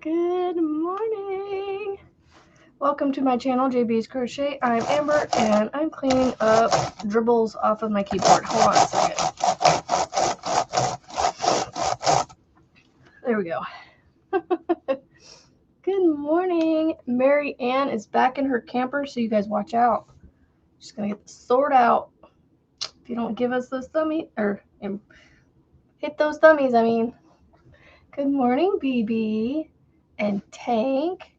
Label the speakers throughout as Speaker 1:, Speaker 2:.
Speaker 1: Good morning. Welcome to my channel, JB's Crochet. I'm Amber and I'm cleaning up dribbles off of my keyboard. Hold on a second. There we go. Good morning. Mary Ann is back in her camper, so you guys watch out. Just gonna get the sword out. If you don't give us those thummies, or hit those thummies, I mean. Good morning, BB and Tank.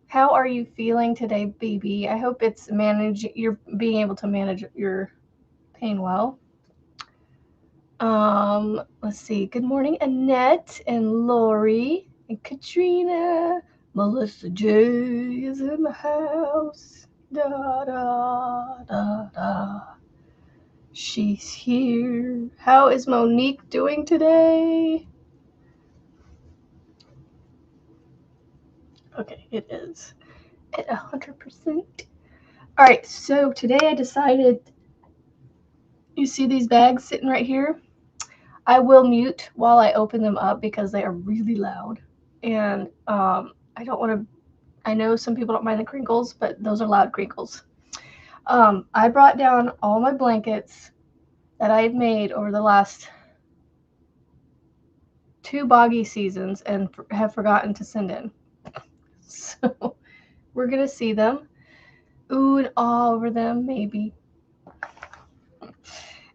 Speaker 1: How are you feeling today, BB? I hope you're being able to manage your pain well. Let's see. Good morning, Annette and Lori and Katrina. Melissa J is in the house. Da da da da. She's here. How is Monique doing today? Okay, it is at 100%. All right, so today I decided, you see these bags sitting right here? I will mute while I open them up because they are really loud. And I don't want to, I know some people don't mind the crinkles, but those are loud crinkles. I brought down all my blankets that I've made over the last 2 boggy seasons and have forgotten to send in. So we're going to see them. Ooh and ah over them, maybe.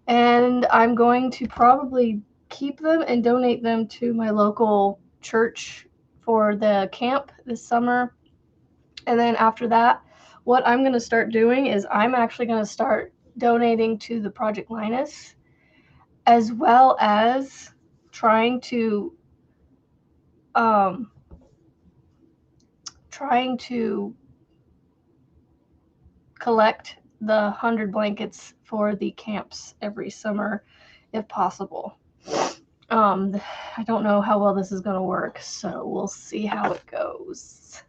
Speaker 1: And I'm going to probably keep them and donate them to my local church for the camp this summer. And then after that, what I'm going to start doing is I'm actually going to start donating to the Project Linus, as well as trying to collect the 100 blankets for the camps every summer if possible. I don't know how well this is going to work, so we'll see how it goes.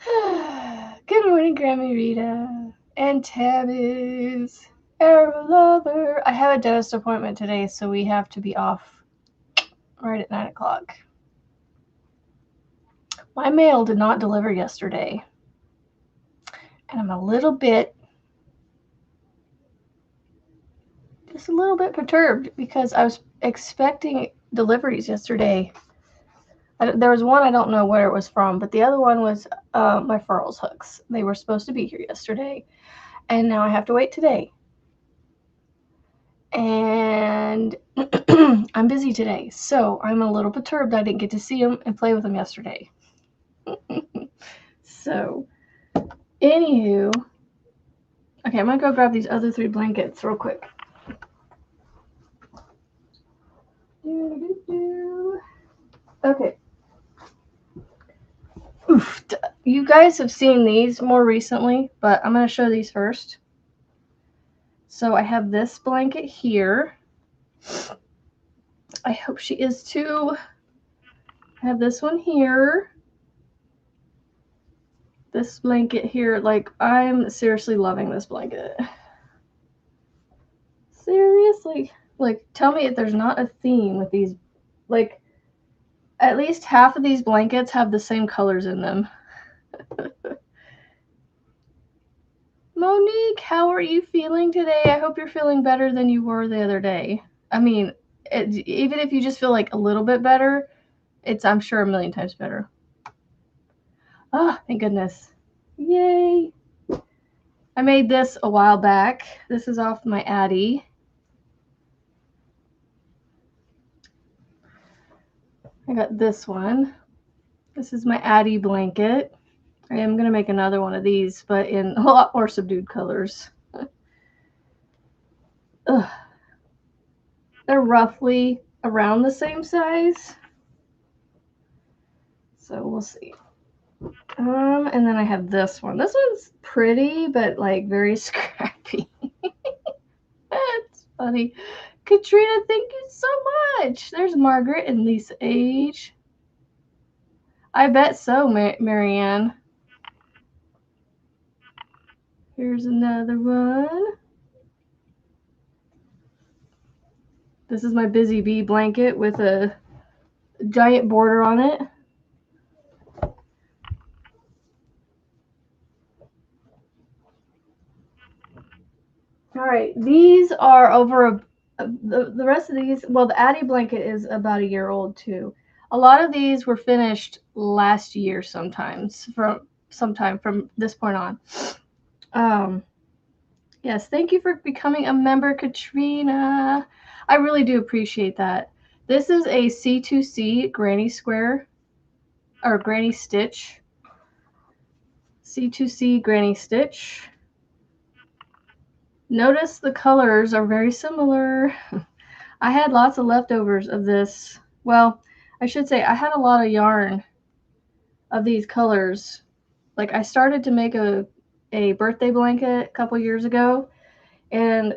Speaker 1: Good morning, Grammy Rita and Tammy's Arrow Lover. I have a dentist appointment today, so we have to be off right at 9 o'clock. My mail did not deliver yesterday, and I'm just a little bit perturbed because I was expecting deliveries yesterday. There was one, I don't know where it was from, but the other one was my furls hooks. They were supposed to be here yesterday, and now I have to wait today. And I'm busy today, so I'm a little perturbed I didn't get to see them and play with them yesterday. So, anywho, okay, I'm going to go grab these other 3 blankets real quick. Okay. Oof. You guys have seen these more recently, but I'm going to show these first. So I have this blanket here. I hope she is too. I have this one here. This blanket here, like, I'm seriously loving this blanket. Seriously. Like, tell me if there's not a theme with these. Like, at least half of these blankets have the same colors in them. Monique, how are you feeling today? I hope you're feeling better than you were the other day. I mean, even if you just feel like a little bit better, it's, I'm sure, a million times better. Ah, thank goodness. Yay. I made this a while back. This is off my Addie. I got this one. This is my Addie blanket. I am going to make another one of these, but in a lot more subdued colors. Ugh. They're roughly around the same size. So we'll see. And then I have this one. This one's pretty, but like very scrappy. That's funny. Katrina, thank you so much. There's Margaret and Lisa H. I bet so, Marianne. Here's another one. This is my Busy Bee blanket with a giant border on it. All right, these are over the rest of these. Well, the Addy blanket is about a year old too. A lot of these were finished last year, sometime from this point on. Yes, thank you for becoming a member, Katrina. I really do appreciate that. This is a C2C granny square or granny stitch. C2C granny stitch. Notice the colors are very similar. I had lots of leftovers of this. Well, I should say I had a lot of yarn of these colors. Like I started to make a birthday blanket a couple years ago, and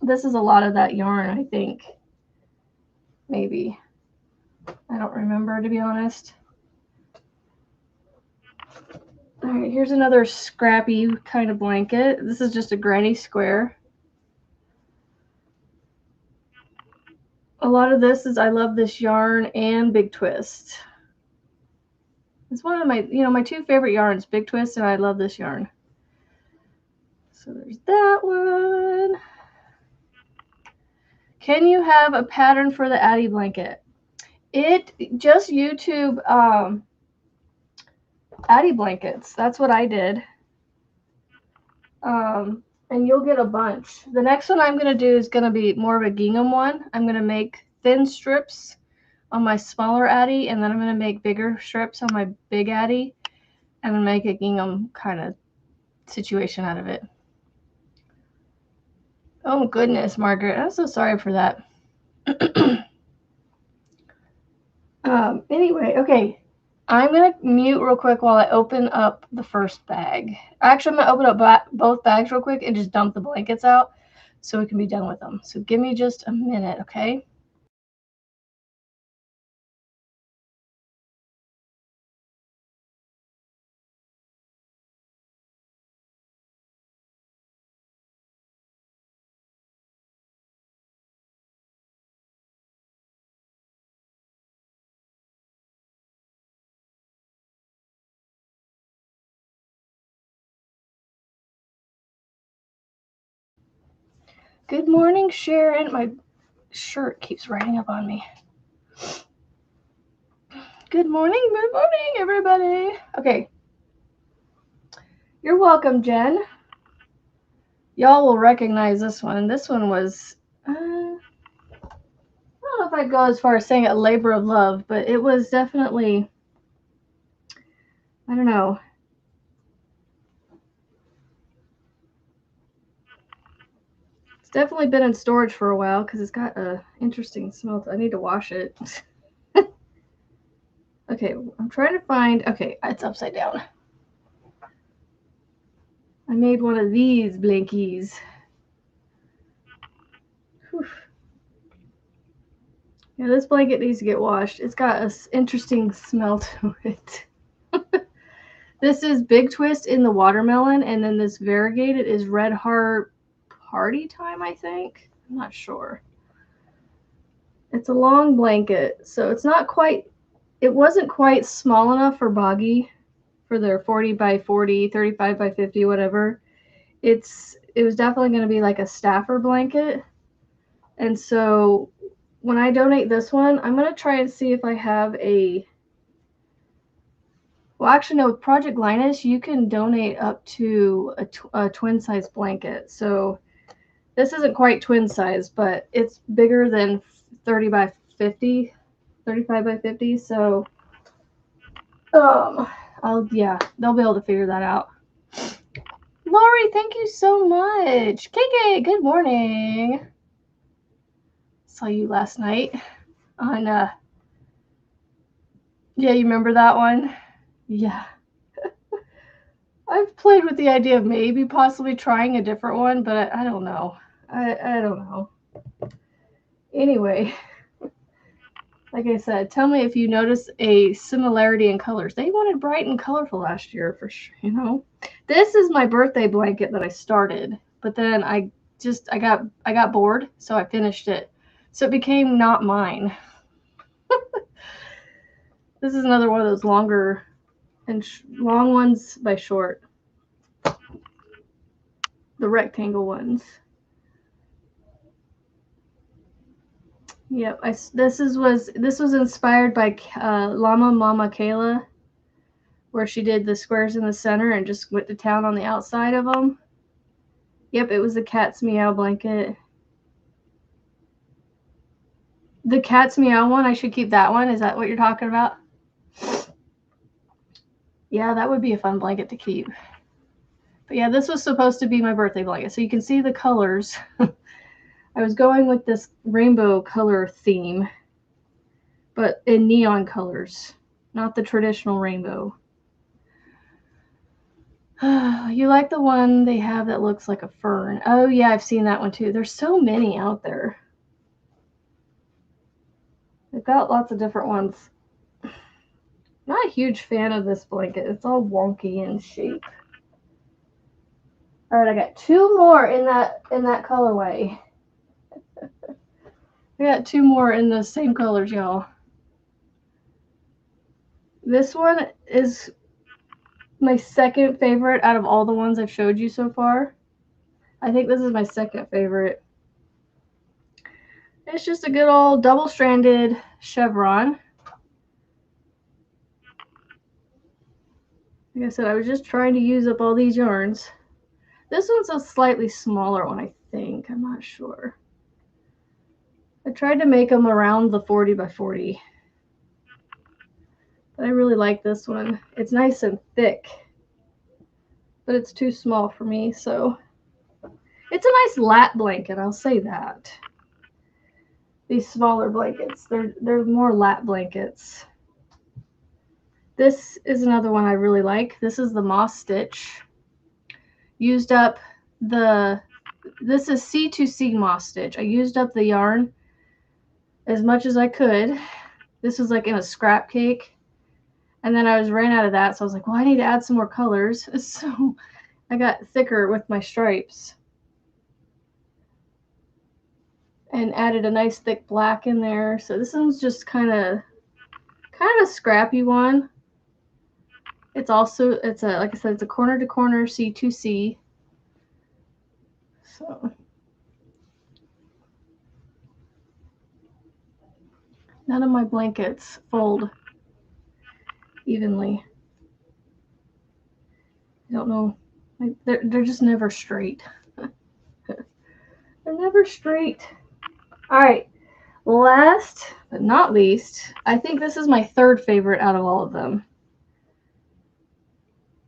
Speaker 1: this is a lot of that yarn, I think. Maybe. I don't remember, to be honest. All right, here's another scrappy kind of blanket. This is just a granny square. A lot of this is I love this yarn and Big Twist. It's one of my, my two favorite yarns, Big Twist, and I love this yarn. So there's that one. Can you have a pattern for the Addy blanket? Just YouTube Addy blankets. That's what I did. And you'll get a bunch. The next one I'm going to do is going to be more of a gingham one. I'm going to make thin strips on my smaller Addy, and then I'm going to make bigger strips on my big Addy, and make a gingham kind of situation out of it. Oh goodness, Margaret, I'm so sorry for that. Anyway, okay, I'm gonna mute real quick while I open up the first bag. Actually, I'm gonna open up both bags real quick and just dump the blankets out so we can be done with them. So give me just a minute, okay? Good morning, Sharon. My shirt keeps riding up on me. Good morning, everybody. Okay. You're welcome, Jen. Y'all will recognize this one. This one was, I don't know if I'd go as far as saying a labor of love, but it was definitely, I don't know. It's definitely been in storage for a while because it's got a interesting smell. I need to wash it. Okay, I'm trying to find, okay, it's upside down. I made one of these blankies. Whew. Yeah, this blanket needs to get washed. It's got an interesting smell to it. This is Big Twist in the watermelon, and then this variegated is Red Heart Party Time, I think. I'm not sure. It's a long blanket, so it's not quite, it wasn't quite small enough for Boggy for their 40 by 40, 35 by 50, whatever. It was definitely going to be like a staffer blanket. And so when I donate this one, I'm going to try and see if I have a, well, actually, no, with Project Linus, you can donate up to a twin size blanket. So this isn't quite twin size, but it's bigger than 30 by 50, 35 by 50. So, they'll be able to figure that out. Lori, thank you so much. KK, good morning. Saw you last night on, yeah, you remember that one? Yeah. I've played with the idea of maybe possibly trying a different one, but I don't know. I don't know. Anyway, like I said, tell me if you notice a similarity in colors. They wanted bright and colorful last year for sure, you know. This is my birthday blanket that I started, but then I got bored, so I finished it. So it became not mine. This is another one of those longer and long ones by short. The rectangle ones. Yep, this was inspired by Llama Mama Kayla, where she did the squares in the center and just went to town on the outside of them. Yep, it was the cat's meow blanket. The cat's meow one, I should keep that one. Is that what you're talking about? Yeah, that would be a fun blanket to keep. But yeah, this was supposed to be my birthday blanket. So you can see the colors. I was going with this rainbow color theme, but in neon colors, not the traditional rainbow. You like the one they have that looks like a fern. Oh yeah, I've seen that one too. There's so many out there. They've got lots of different ones. Not a huge fan of this blanket. It's all wonky in shape. All right, I got two more in that colorway. I got two more in the same colors, y'all. This one is my second favorite out of all the ones I've showed you so far. I think this is my second favorite. It's just a good old double-stranded chevron. Like I said, I was just trying to use up all these yarns. This one's a slightly smaller one, I think. I'm not sure. I tried to make them around the 40 by 40. But I really like this one. It's nice and thick. But it's too small for me, so. It's a nice lap blanket, I'll say that. These smaller blankets, they're more lap blankets. This is another one I really like. This is the moss stitch. Used up this is C2C moss stitch. I used up the yarn as much as I could. This was like in a scrap cake. And then I ran out of that, so I was like, well, I need to add some more colors. So I got thicker with my stripes. And added a nice thick black in there. So this one's just kind of a scrappy one. It's also, like I said, it's a corner to corner C2C. So none of my blankets fold evenly. I don't know. They're just never straight. They're never straight. All right. Last but not least, I think this is my third favorite out of all of them.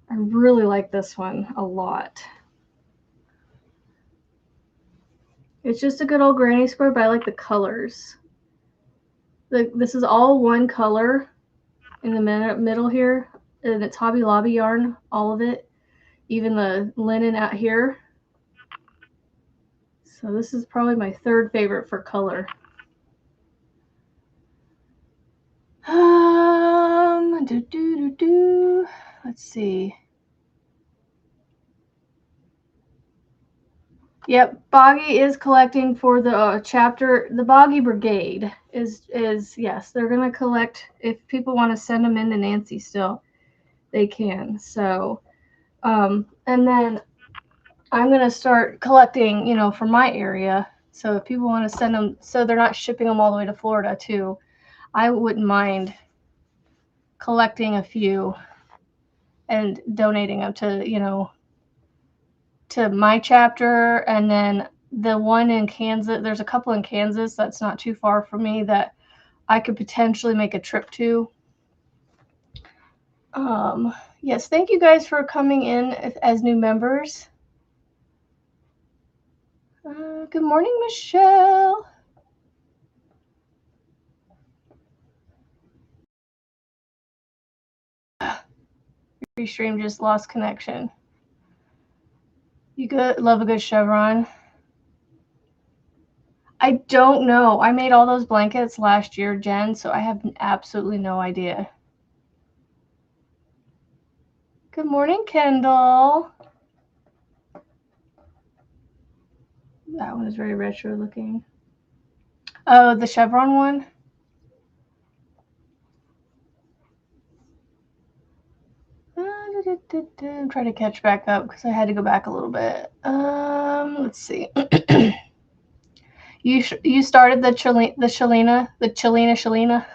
Speaker 1: I really like this one a lot. It's just a good old granny square, but I like the colors. This is all one color in the middle here, and it's Hobby Lobby yarn, all of it, even the linen out here. So this is probably my third favorite for color. Let's see. Yep, Boggy is collecting for the chapter. The Boggy Brigade is yes, they're gonna collect. If people want to send them in to Nancy still, they can. So, and then I'm gonna start collecting, from my area. So if people want to send them, so they're not shipping them all the way to Florida too, I wouldn't mind collecting a few and donating them to, to my chapter. And then the one in Kansas, there's a couple in Kansas that's not too far from me that I could potentially make a trip to. Yes, thank you guys for coming in as new members. Good morning, Michelle. Your stream just lost connection. You good? Love a good chevron. I don't know. I made all those blankets last year, Jen, so I have absolutely no idea. Good morning, Kendall. That one is very retro looking. Oh, the chevron one? I'm trying to catch back up because I had to go back a little bit. Let's see. You started the Chilena.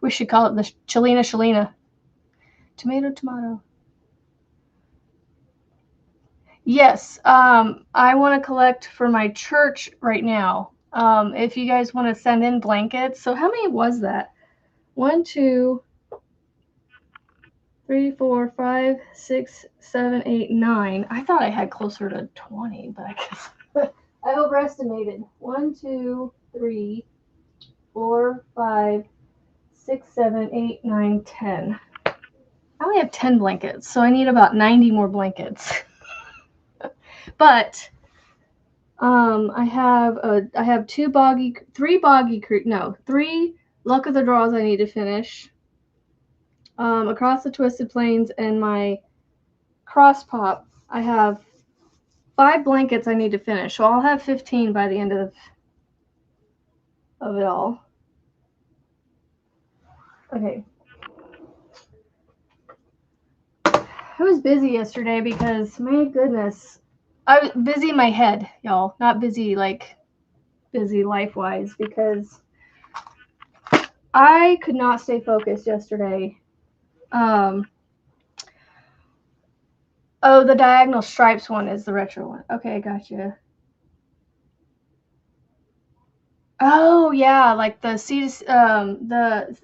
Speaker 1: We should call it the Chilena. Tomato. Yes. I want to collect for my church right now. If you guys want to send in blankets. So how many was that? 1, 2, 3, 4, 5, 6, 7, 8, 9. I thought I had closer to 20, but I guess I overestimated. 1, 2, 3, 4, 5, 6, 7, 8, 9, 10. I only have 10 blankets, so I need about 90 more blankets. But I have 3 Luck of the Draws I need to finish. Across the Twisted Plains and my cross pop, I have 5 blankets I need to finish. So I'll have 15 by the end of it all. Okay. I was busy yesterday because, my goodness, I was busy in my head, y'all. Not busy like busy life-wise, because I could not stay focused yesterday. Oh, the diagonal stripes one is the retro one. Okay, gotcha. Oh yeah, like the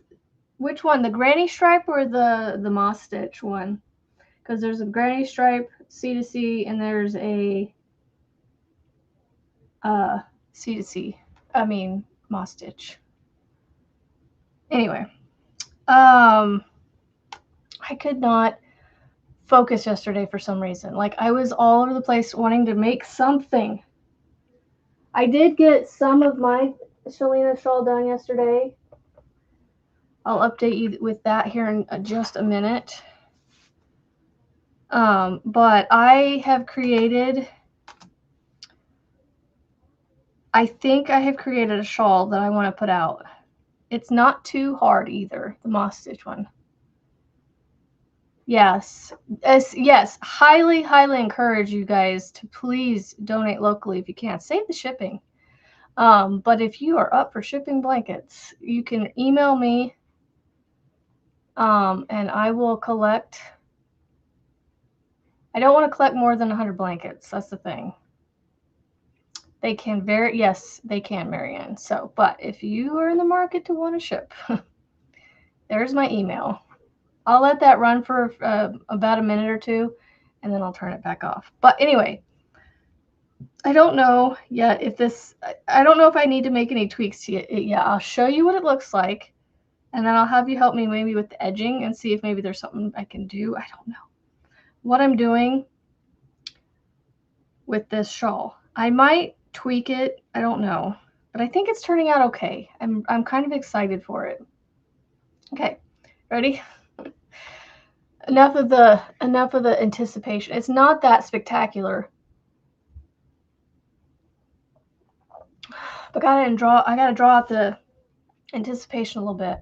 Speaker 1: which one? The granny stripe or the moss stitch one? Because there's a granny stripe C2C and there's a C2C. I mean moss stitch. Anyway, I could not focus yesterday for some reason. Like I was all over the place wanting to make something. I did get some of my Shalina shawl done yesterday. I'll update you with that here in just a minute. But I think I have created a shawl that I want to put out. It's not too hard either, the moss stitch one. Yes. Yes. Highly encourage you guys to please donate locally if you can. Save the shipping. But if you are up for shipping blankets, you can email me, and I will collect. I don't want to collect more than 100 blankets. That's the thing. They can yes, they can, Marianne. So, but if you are in the market to want to ship, there's my email. I'll let that run for about a minute or two, and then I'll turn it back off. But anyway, I don't know yet if I don't know if I need to make any tweaks to it yet. I'll show you what it looks like, and then I'll have you help me maybe with the edging and see if maybe there's something I can do. I don't know what I'm doing with this shawl. I might tweak it. I don't know, but I think it's turning out okay. I'm kind of excited for it. Okay, ready? Enough of the anticipation. It's not that spectacular. But I gotta draw out the anticipation a little bit.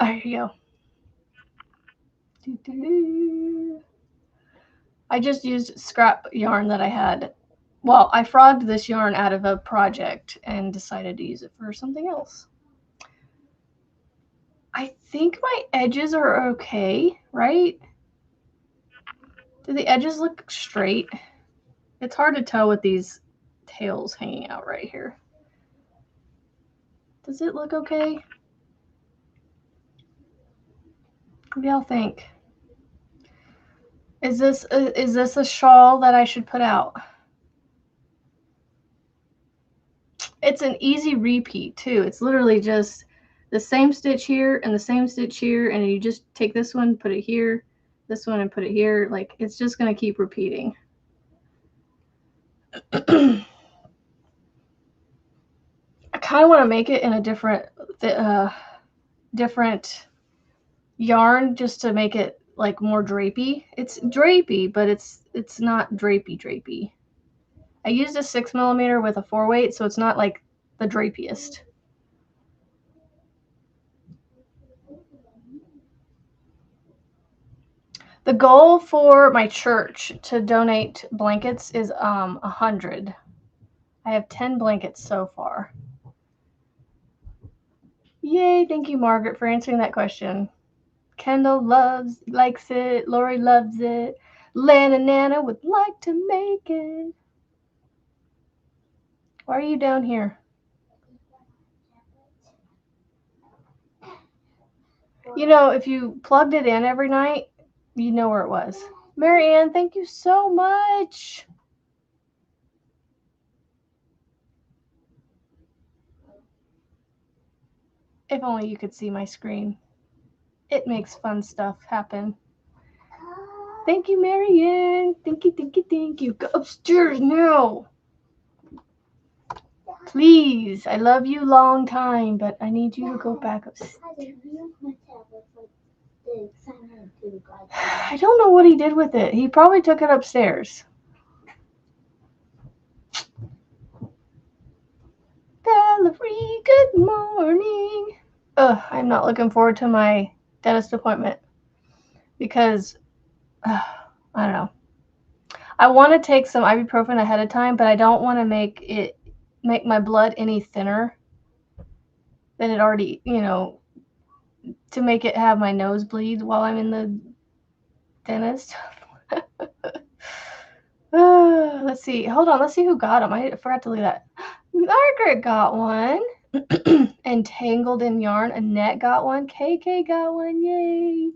Speaker 1: There you go. I just used scrap yarn that I had. Well, I frogged this yarn out of a project and decided to use it for something else. I think my edges are okay, right? Do the edges look straight? It's hard to tell with these tails hanging out right here. Does it look okay? What do y'all think? Is this a shawl that I should put out? It's an easy repeat too. It's literally just the same stitch here and the same stitch here, and you just take this one, put it here, this one, and put it here. Like, it's just going to keep repeating. I kind of want to make it in a different yarn just to make it like more drapey. It's drapey, but it's not drapey. I used a 6mm with a 4-weight, so it's not like the drapiest. The goal for my church to donate blankets is 100. I have 10 blankets so far. Yay, thank you, Margaret, for answering that question. Kendall likes it. Lori loves it. Lana Nana would like to make it. Why are you down here? You know, if you plugged it in every night, you know where it was. Marianne, thank you so much. If only you could see my screen. It makes fun stuff happen. Thank you, Marianne. Thank you, thank you, thank you. Go upstairs now. Please. I love you long time, but I need you to go back upstairs. I don't know what he did with it. He probably took it upstairs. Valerie, good morning. I'm not looking forward to my dentist appointment because, I don't know. I want to take some ibuprofen ahead of time, but I don't want to make my blood any thinner than it already, to make it have my nose bleed while I'm in the dentist. Let's see. Hold on. Let's see who got them. I forgot to leave that. Margaret got one. Entangled in Yarn. Annette got one. KK got one. Yay.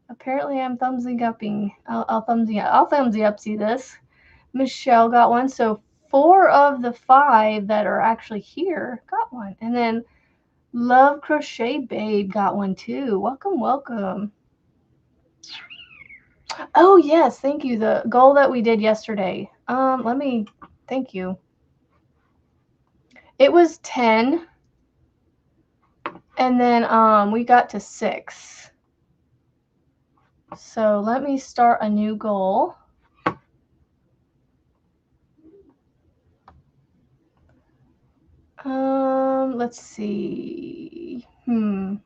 Speaker 1: Apparently I'm thumbsing upping. I'll thumbsy up. See this? Michelle got one. So 4 of the 5 that are actually here got one. And then Love Crochet Babe got one too. Welcome, welcome. Oh yes, thank you. The goal that we did yesterday. Thank you. It was 10. And then we got to 6. So let me start a new goal. Let's see. We'll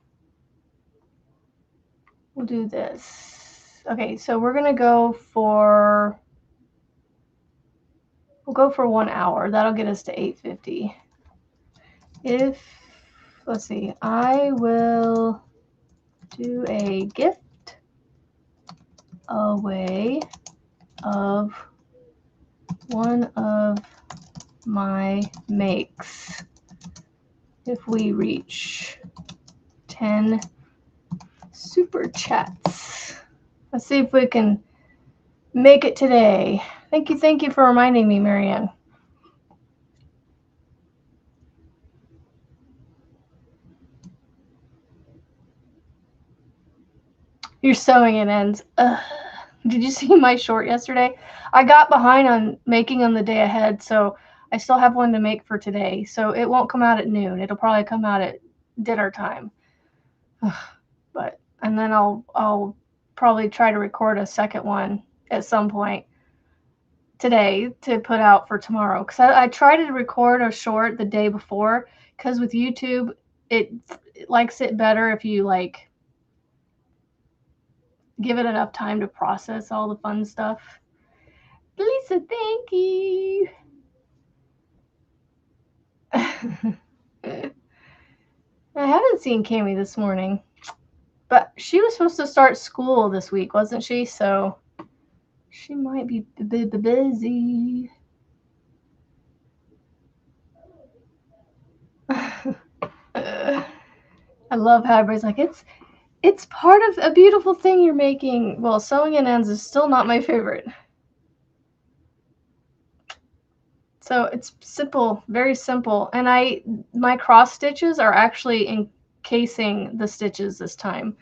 Speaker 1: do this. Okay, so we're gonna go for. We'll go for 1 hour. That'll get us to 850. Let's see, I will do a gift away of one of my makes if we reach 10 super chats. Let's see if we can make it today. Thank you for reminding me, Marianne. Your sewing it ends. Ugh. Did you see my short yesterday? I got behind on making them the day ahead, so I still have one to make for today. So it won't come out at noon. It'll probably come out at dinner time. And then I'll probably try to record a second one at some point today to put out for tomorrow. Because I tried to record a short the day before, because with YouTube, it likes it better if you like give it enough time to process all the fun stuff. Lisa, thank you. I haven't seen Cami this morning, but she was supposed to start school this week, wasn't she? So she might be busy. I love how everybody's like, it's part of a beautiful thing you're making. Well, sewing in ends is still not my favorite. So it's simple, very simple. And my cross stitches are actually encasing the stitches this time.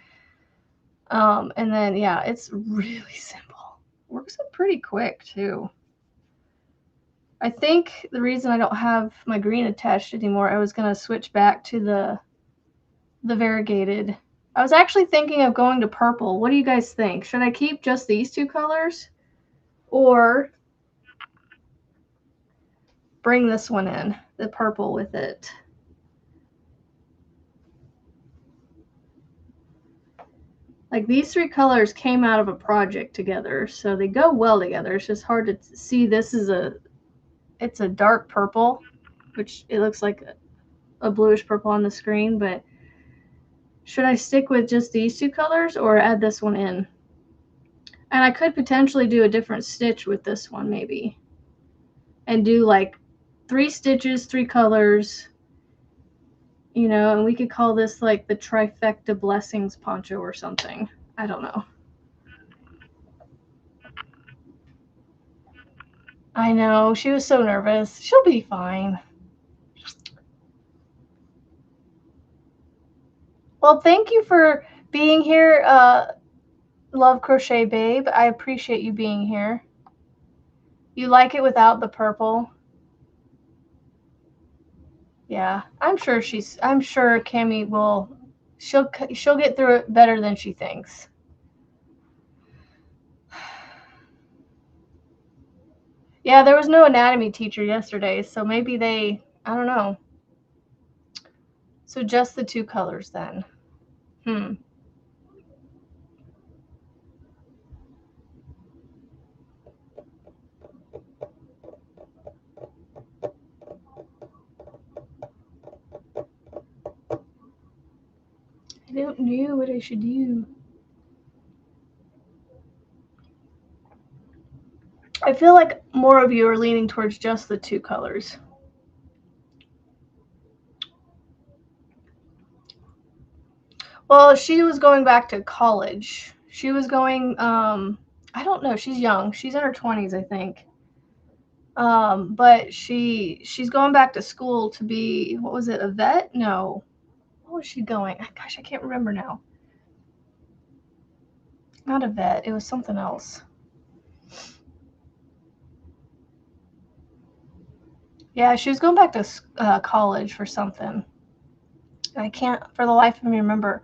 Speaker 1: And then, yeah, it's really simple. Works up pretty quick, too. I think the reason I don't have my green attached anymore, I was going to switch back to the variegated. I was actually thinking of going to purple. What do you guys think? Should I keep just these 2 colors? Or bring this one in, the purple with it. Like these three colors came out of a project together, so they go well together. It's just hard to see. This is it's a dark purple, which it looks like a bluish purple on the screen, but should I stick with just these two colors or add this one in? And I could potentially do a different stitch with this one maybe. And do like 3 stitches, 3 colors, you know, and we could call this like the trifecta blessings poncho or something. I don't know. I know, she was so nervous. She'll be fine. Well, thank you for being here, Love Crochet Babe. I appreciate you being here. You like it without the purple? Yeah, I'm sure Cami will, she'll get through it better than she thinks. Yeah, there was no anatomy teacher yesterday, so maybe I don't know. So just the 2 colors then. I don't know what I should do. I feel like more of you are leaning towards just the 2 colors. Well, she was going back to college. She was going, I don't know, she's young. She's in her 20s, I think. But she's going back to school to be, what was it, a vet? No. What was she going? Gosh, I can't remember now. Not a vet. It was something else. Yeah, she was going back to college for something. I can't, for the life of me, remember.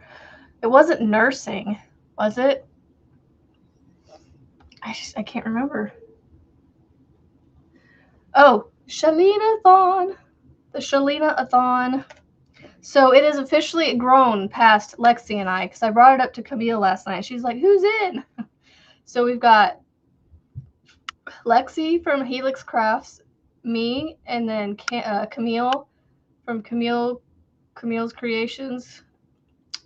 Speaker 1: It wasn't nursing, was it? I can't remember. Oh, Shalina-a-thon. The Shalina-a-thon. So it is officially grown past Lexi and I, because I brought it up to Camille last night. She's like, who's in? So we've got Lexi from Helix Crafts, me, and then Camille from Camille's Creations,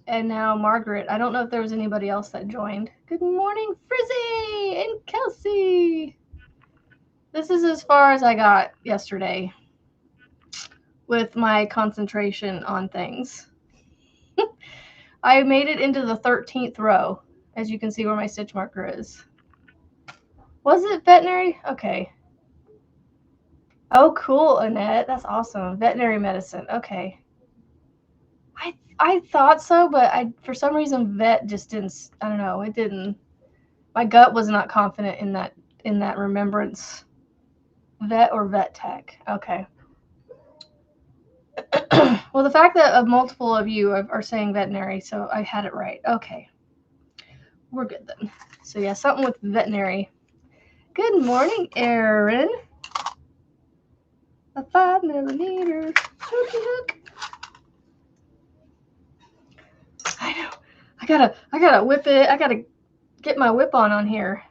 Speaker 1: and now Margaret. I don't know if there was anybody else that joined. Good morning, Frizzy and Kelsey. This is as far as I got yesterday with my concentration on things. I made it into the 13th row, as you can see where my stitch marker is. Was it veterinary? Okay. Oh, cool, Annette. That's awesome. Veterinary medicine. Okay. I thought so, but for some reason vet just didn't. I don't know. It didn't. My gut was not confident in that remembrance. Vet or vet tech. Okay. Well, the fact that multiple of you are saying veterinary, so I had it right. Okay. We're good then. So yeah, something with veterinary. Good morning, Erin. A 5mm hooky hook. I know. I gotta whip it. I gotta get my whip on here.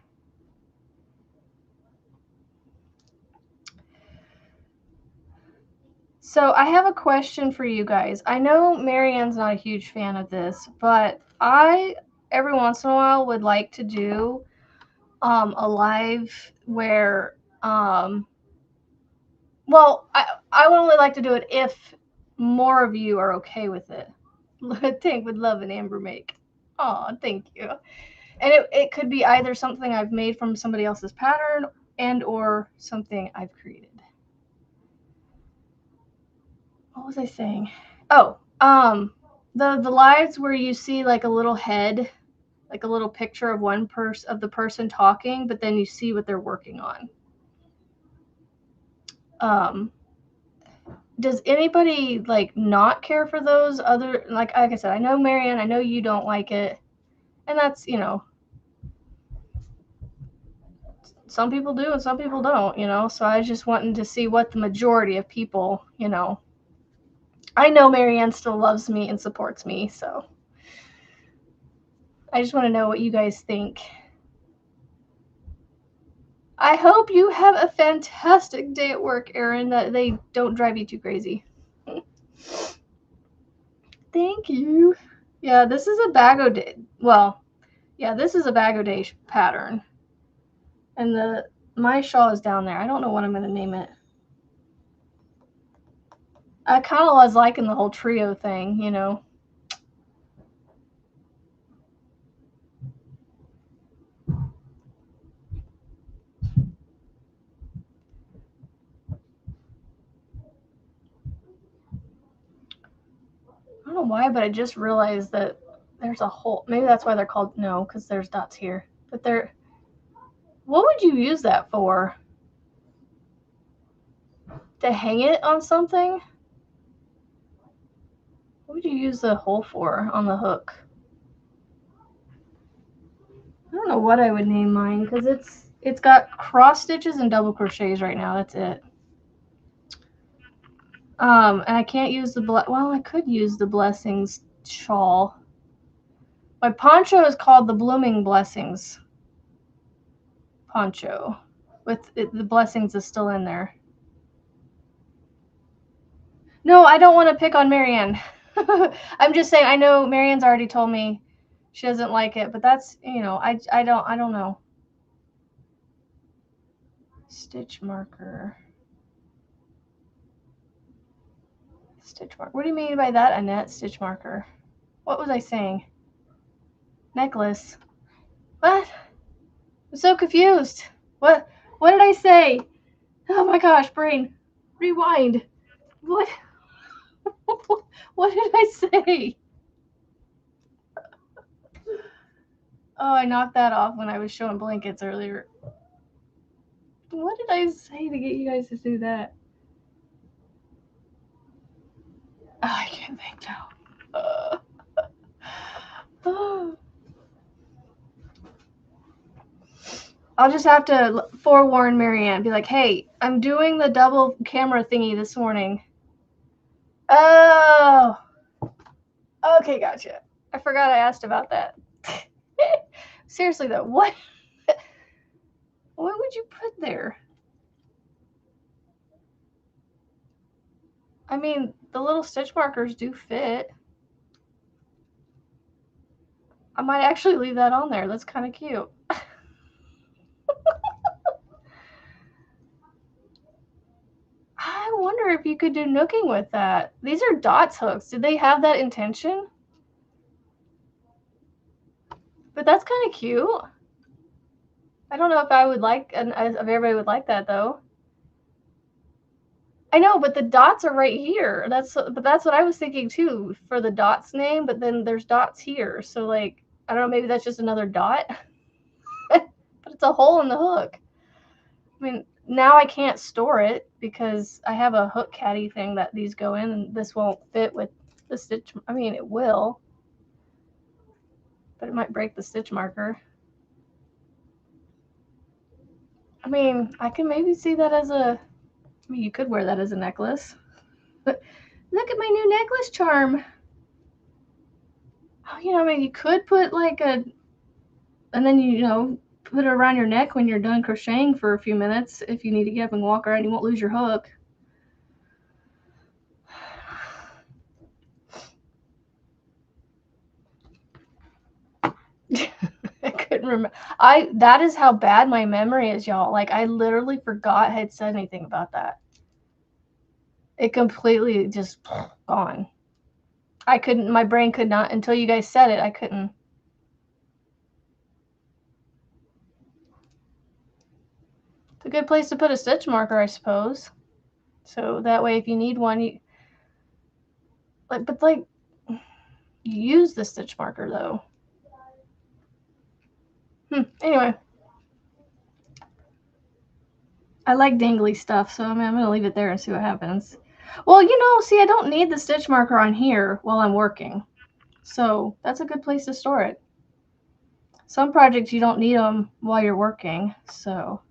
Speaker 1: So I have a question for you guys. I know Marianne's not a huge fan of this, but I every once in a while would like to do a live where well, I would only like to do it if more of you are okay with it. Tank would love an Amber make. Oh, thank you. And it could be either something I've made from somebody else's pattern and or something I've created. What was I saying? Oh, the lives where you see like a little head, like a little picture of the person talking, but then you see what they're working on. Does anybody like not care for those other, like I said, I know Marianne, I know you don't like it, and that's, you know, some people do and some people don't, you know. So I was just wanting to see what the majority of people, you know. I know Marianne still loves me and supports me, so I just want to know what you guys think. I hope you have a fantastic day at work, Erin, that they don't drive you too crazy. Thank you. Yeah, this is a bag o' day. Well, yeah, this is a bag o' day pattern. And my shawl is down there. I don't know what I'm going to name it. I kind of was liking the whole trio thing, you know. I don't know why, but I just realized that there's a hole. Maybe that's why they're called, no, because there's dots here. But they're, what would you use that for? To hang it on something? What would you use the hole for on the hook? I don't know what I would name mine because it's got cross stitches and double crochets right now. That's it. And I can't use the well, I could use the Blessings shawl. My poncho is called the Blooming Blessings poncho. With it, the Blessings is still in there. No, I don't want to pick on Marianne. I'm just saying I know Marianne's already told me she doesn't like it, but that's, you know, I don't know. Stitch marker. Stitch marker. What do you mean by that, Annette? Stitch marker. What was I saying? Necklace. What? I'm so confused. What did I say? Oh my gosh, brain. Rewind. What? What did I say? Oh, I knocked that off when I was showing blankets earlier. What did I say to get you guys to do that? Oh, I can't think now. I'll just have to forewarn Marianne. Be like, hey, I'm doing the double camera thingy this morning. Oh. Okay, gotcha. I forgot I asked about that. Seriously though, what would you put there? I mean, the little stitch markers do fit. I might actually leave that on there. That's kind of cute. I wonder if you could do nooking with that. These are dots hooks. Did they have that intention? But that's kind of cute. I don't know if I would like, if everybody would like that though. I know, but the dots are right here. But that's what I was thinking too for the dots name. But then there's dots here, so like I don't know. Maybe that's just another dot. But it's a hole in the hook. I mean, now I can't store it because I have a hook caddy thing that these go in, and this won't fit with the stitch. I mean, it will, but it might break the stitch marker. I mean, I can maybe see that as a. I mean, you could wear that as a necklace. But look at my new necklace charm. Oh, you know, I mean, you could put like a, and then you know, put it around your neck when you're done crocheting for a few minutes. If you need to get up and walk around, you won't lose your hook. I couldn't remember. That is how bad my memory is, y'all. Like I literally forgot I had said anything about that. It completely just gone. I couldn't, my brain could not, until you guys said it, I couldn't. It's a good place to put a stitch marker, I suppose. So that way if you need one, you use the stitch marker though. Anyway. I like dangly stuff, so I mean, I'm going to leave it there and see what happens. Well, you know, see, I don't need the stitch marker on here while I'm working. So that's a good place to store it. Some projects you don't need them while you're working, so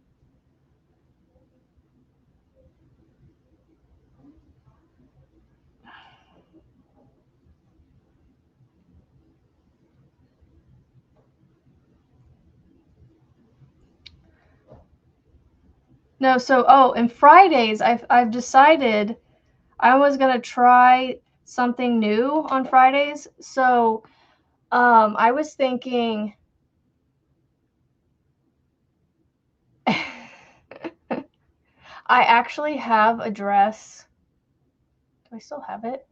Speaker 1: No, so, oh, and Fridays, I've decided I was gonna try something new on Fridays. So, I was thinking I actually have a dress. Do I still have it?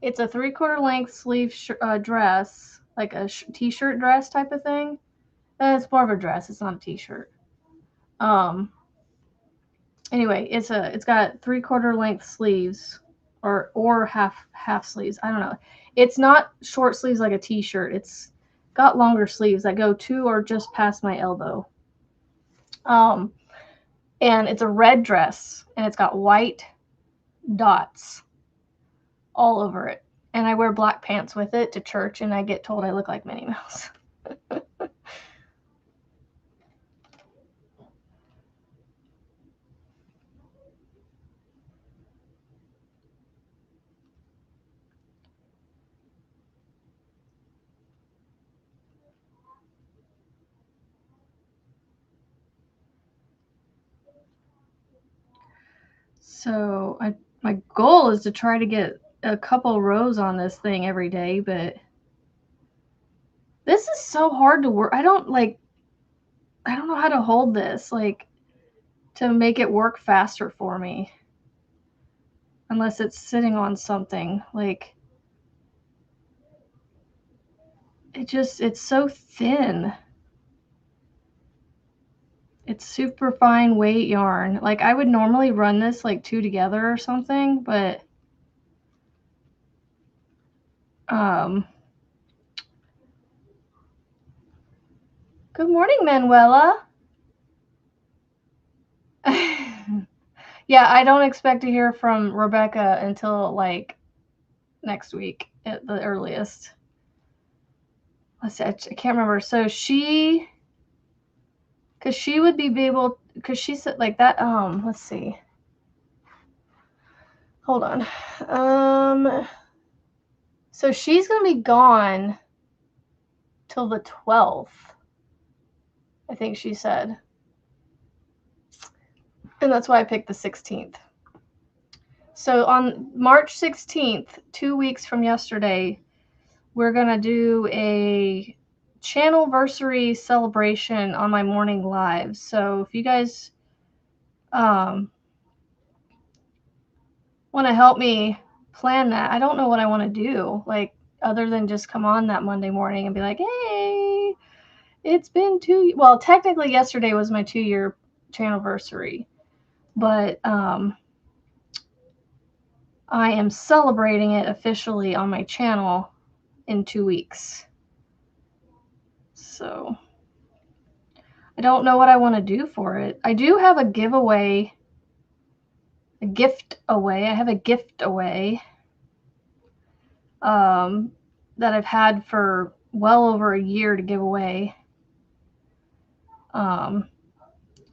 Speaker 1: It's a 3/4 length sleeve dress, like a t-shirt dress type of thing. It's more of a dress. It's not a t-shirt. Anyway, it's got 3/4 length sleeves, or half sleeves. I don't know. It's not short sleeves like a t-shirt. It's got longer sleeves that go to or just past my elbow. And it's a red dress, and it's got white dots all over it. And I wear black pants with it to church, and I get told I look like Minnie Mouse. So my goal is to try to get a couple rows on this thing every day, but this is so hard to work. I don't know how to hold this, like, to make it work faster for me. Unless it's sitting on something. Like, it's so thin. It's super fine weight yarn. Like, I would normally run this like 2 together or something, but good morning, Manuela. Yeah, I don't expect to hear from Rebecca until like next week at the earliest. Let's see, I can't remember. So because she would be able, because she said like that. Let's see. Hold on. So she's gonna be gone till the 12th, I think she said. And that's why I picked the 16th. So on March 16th, 2 weeks from yesterday, we're going to do a channelversary celebration on my morning live. So if you guys want to help me plan that, I don't know what I want to do, like, other than just come on that Monday morning and be like, hey, it's been well, technically yesterday was my 2-year channelversary, but I am celebrating it officially on my channel in 2 weeks. So I don't know what I want to do for it. I do have a giveaway, a gift away. I have a gift away that I've had for well over a year to give away. I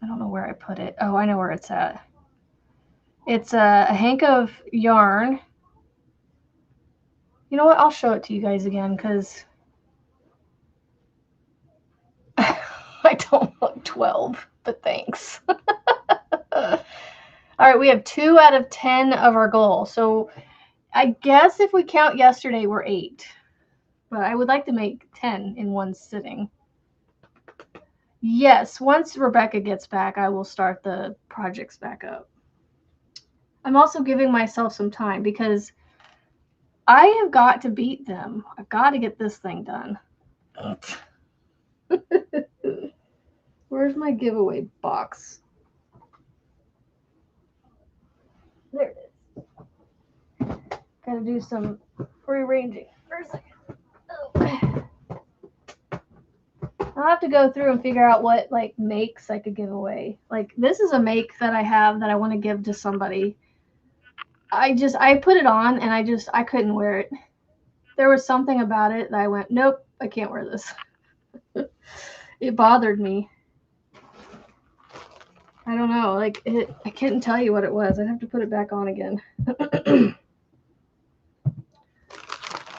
Speaker 1: don't know where I put it. Oh, I know where it's at. It's a hank of yarn. You know what? I'll show it to you guys again because I don't look 12, but thanks. All right, we have 2 out of 10 of our goal. So I guess if we count yesterday, we're 8. But I would like to make 10 in one sitting. Yes, once Rebecca gets back, I will start the projects back up. I'm also giving myself some time because I have got to beat them. I've got to get this thing done. Where's my giveaway box? There it is. Gotta do some rearranging for a second. Oh. I'll have to go through and figure out what like makes I could give away. Like, this is a make that I have that I want to give to somebody. I put it on and I couldn't wear it. There was something about it that I went, nope, I can't wear this. It bothered me. I don't know, like, I couldn't tell you what it was. I'd have to put it back on again.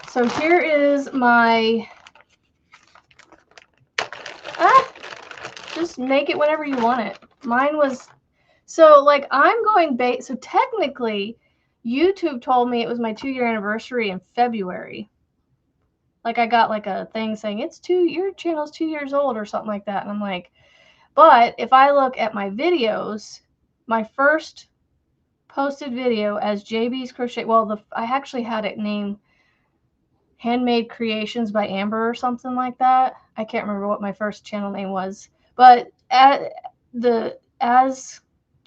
Speaker 1: So here is my, just make it whenever you want it. Mine was So like I'm going so technically YouTube told me it was my 2-year anniversary in February. Like I got like a thing saying your channel's 2 years old or something like that. And I'm like, but if I look at my videos, my first posted video as JB's Crochet, well, I actually had it named Handmade Creations by Amber or something like that. I can't remember what my first channel name was, but as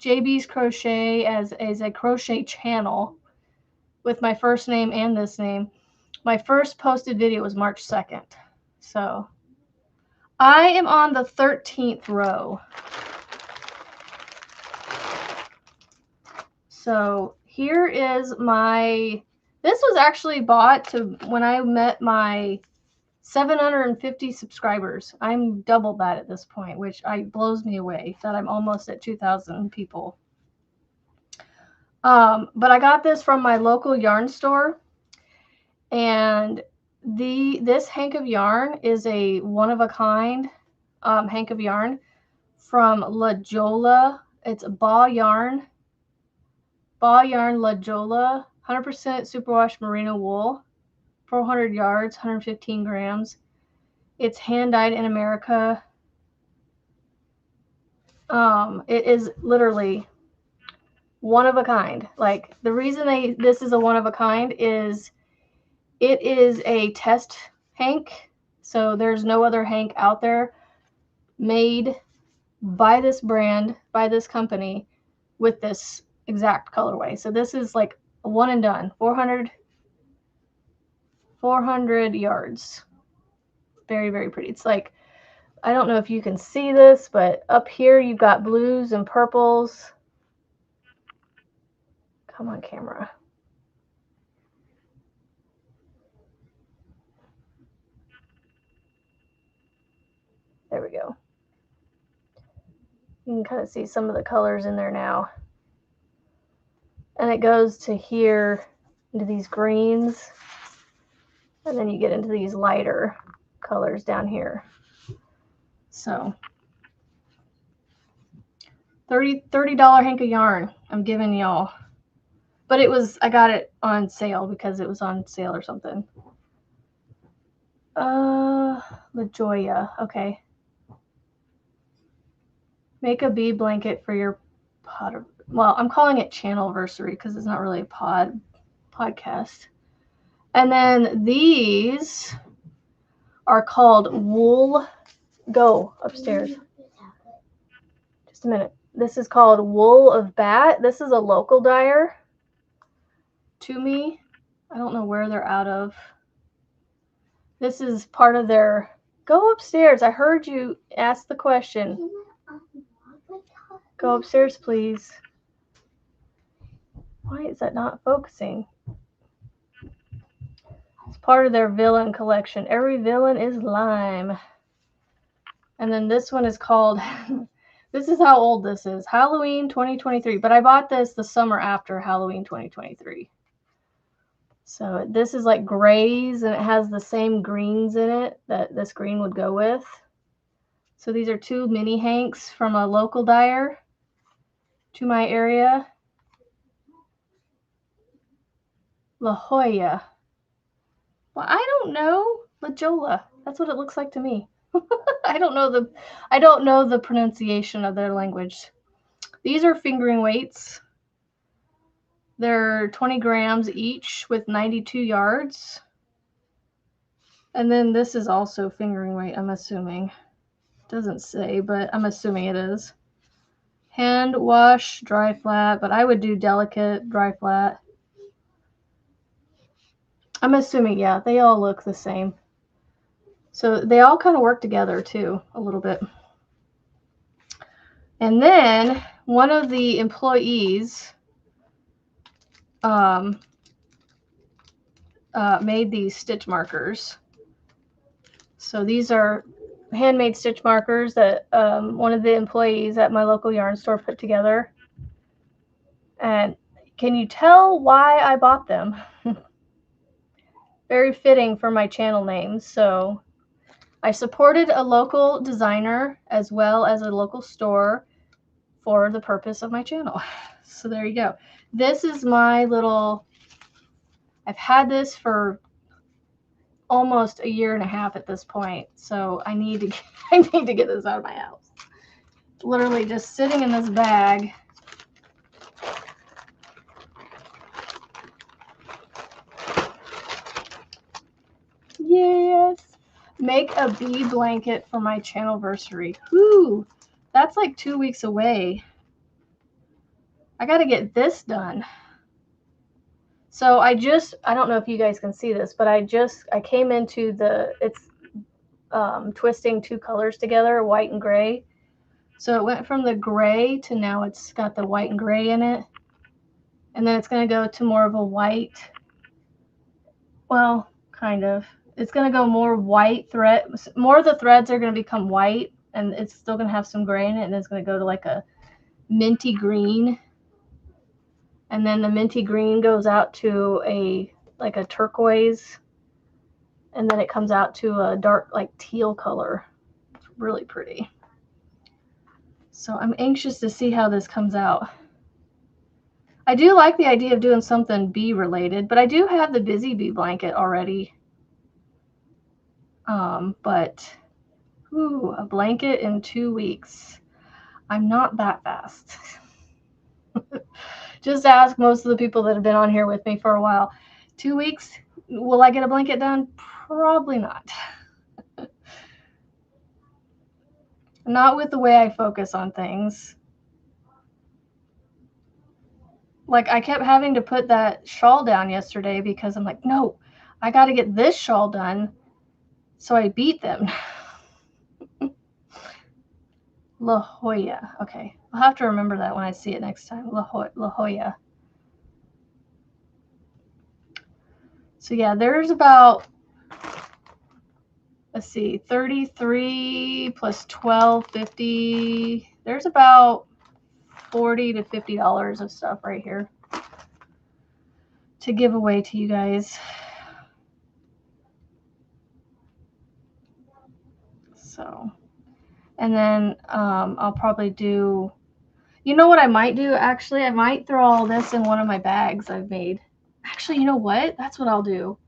Speaker 1: JB's Crochet as a crochet channel with my first name and this name, my first posted video was March 2nd. So I am on the 13th row. So here is this was actually bought when I met my 750 subscribers. I'm double that at this point, which blows me away that I'm almost at 2,000 people. But I got this from my local yarn store, and this hank of yarn is a one-of-a-kind hank of yarn from La Jolla. It's a Ball Yarn La Jolla, 100% superwash merino wool, 400 yards, 115 grams. It's hand dyed in America. It is literally one of a kind. Like the reason this is a one of a kind is it is a test hank. So there's no other hank out there made by this brand, by this company with this exact colorway. So this is like a one and done, 400 yards. Very, very pretty. It's like, I don't know if you can see this, but up here you've got blues and purples. Come on, camera. There we go. You can kind of see some of the colors in there now. And it goes to here into these greens. And then you get into these lighter colors down here. So $30 hank of yarn I'm giving y'all. But I got it on sale because it was on sale or something. La Jolla, okay. Make a bee blanket for your pod. Well, I'm calling it channelversary because it's not really a podcast. And then these are called wool. Go upstairs. Just a minute. This is called Wool of Bat. This is a local dyer to me. I don't know where they're out of. This is part of their... Go upstairs. I heard you ask the question. Go upstairs, please. Why is that not focusing? It's part of their villain collection. Every villain is lime. And then this one is called... This is how old this is. Halloween 2023. But I bought this the summer after Halloween 2023. So this is like grays, and it has the same greens in it that this green would go with. So these are 2 mini hanks from a local dyer to my area. La Jolla. Well, I don't know. La Jolla. That's what it looks like to me. I don't know the pronunciation of their language. These are fingering weights. They're 20 grams each with 92 yards. And then this is also fingering weight, I'm assuming. It doesn't say, but I'm assuming it is. Hand wash, dry flat, but I would do delicate, dry flat. I'm assuming, yeah, they all look the same. So they all kind of work together too, a little bit. And then one of the employees made these stitch markers. So these are handmade stitch markers that one of the employees at my local yarn store put together. And can you tell why I bought them? Very fitting for my channel name. So I supported a local designer as well as a local store for the purpose of my channel. So there you go. This is my little, I've had this for almost a year and a half at this point. So I need to get this out of my house. Literally just sitting in this bag. Yes. Make a bee blanket for my channelversary. Whoo, that's like 2 weeks away. I got to get this done. So I don't know if you guys can see this, but I came into it's twisting two colors together, white and gray. So it went from the gray to now it's got the white and gray in it. And then it's going to go to more of a white. Well, kind of. It's going to go more white thread. More of the threads are going to become white, and it's still going to have some gray in it, and it's going to go to like a minty green. And then the minty green goes out to like a turquoise, and then it comes out to a dark like teal color. It's really pretty. So I'm anxious to see how this comes out. I do like the idea of doing something bee related, but I do have the Busy Bee blanket already. But a blanket in 2 weeks. I'm not that fast. Just ask most of the people that have been on here with me for a while. 2 weeks, will I get a blanket done? Probably not. Not with the way I focus on things. Like, I kept having to put that shawl down yesterday because I'm like, no, I got to get this shawl done. So I beat them. La Jolla. Okay. I'll have to remember that when I see it next time. La Jolla. So yeah, there's about, let's see, 33 plus 12, 50. There's about $40 to $50 of stuff right here to give away to you guys. So, and then I'll probably do, you know what I might do? Actually, I might throw all this in one of my bags I've made. Actually, you know what? That's what I'll do.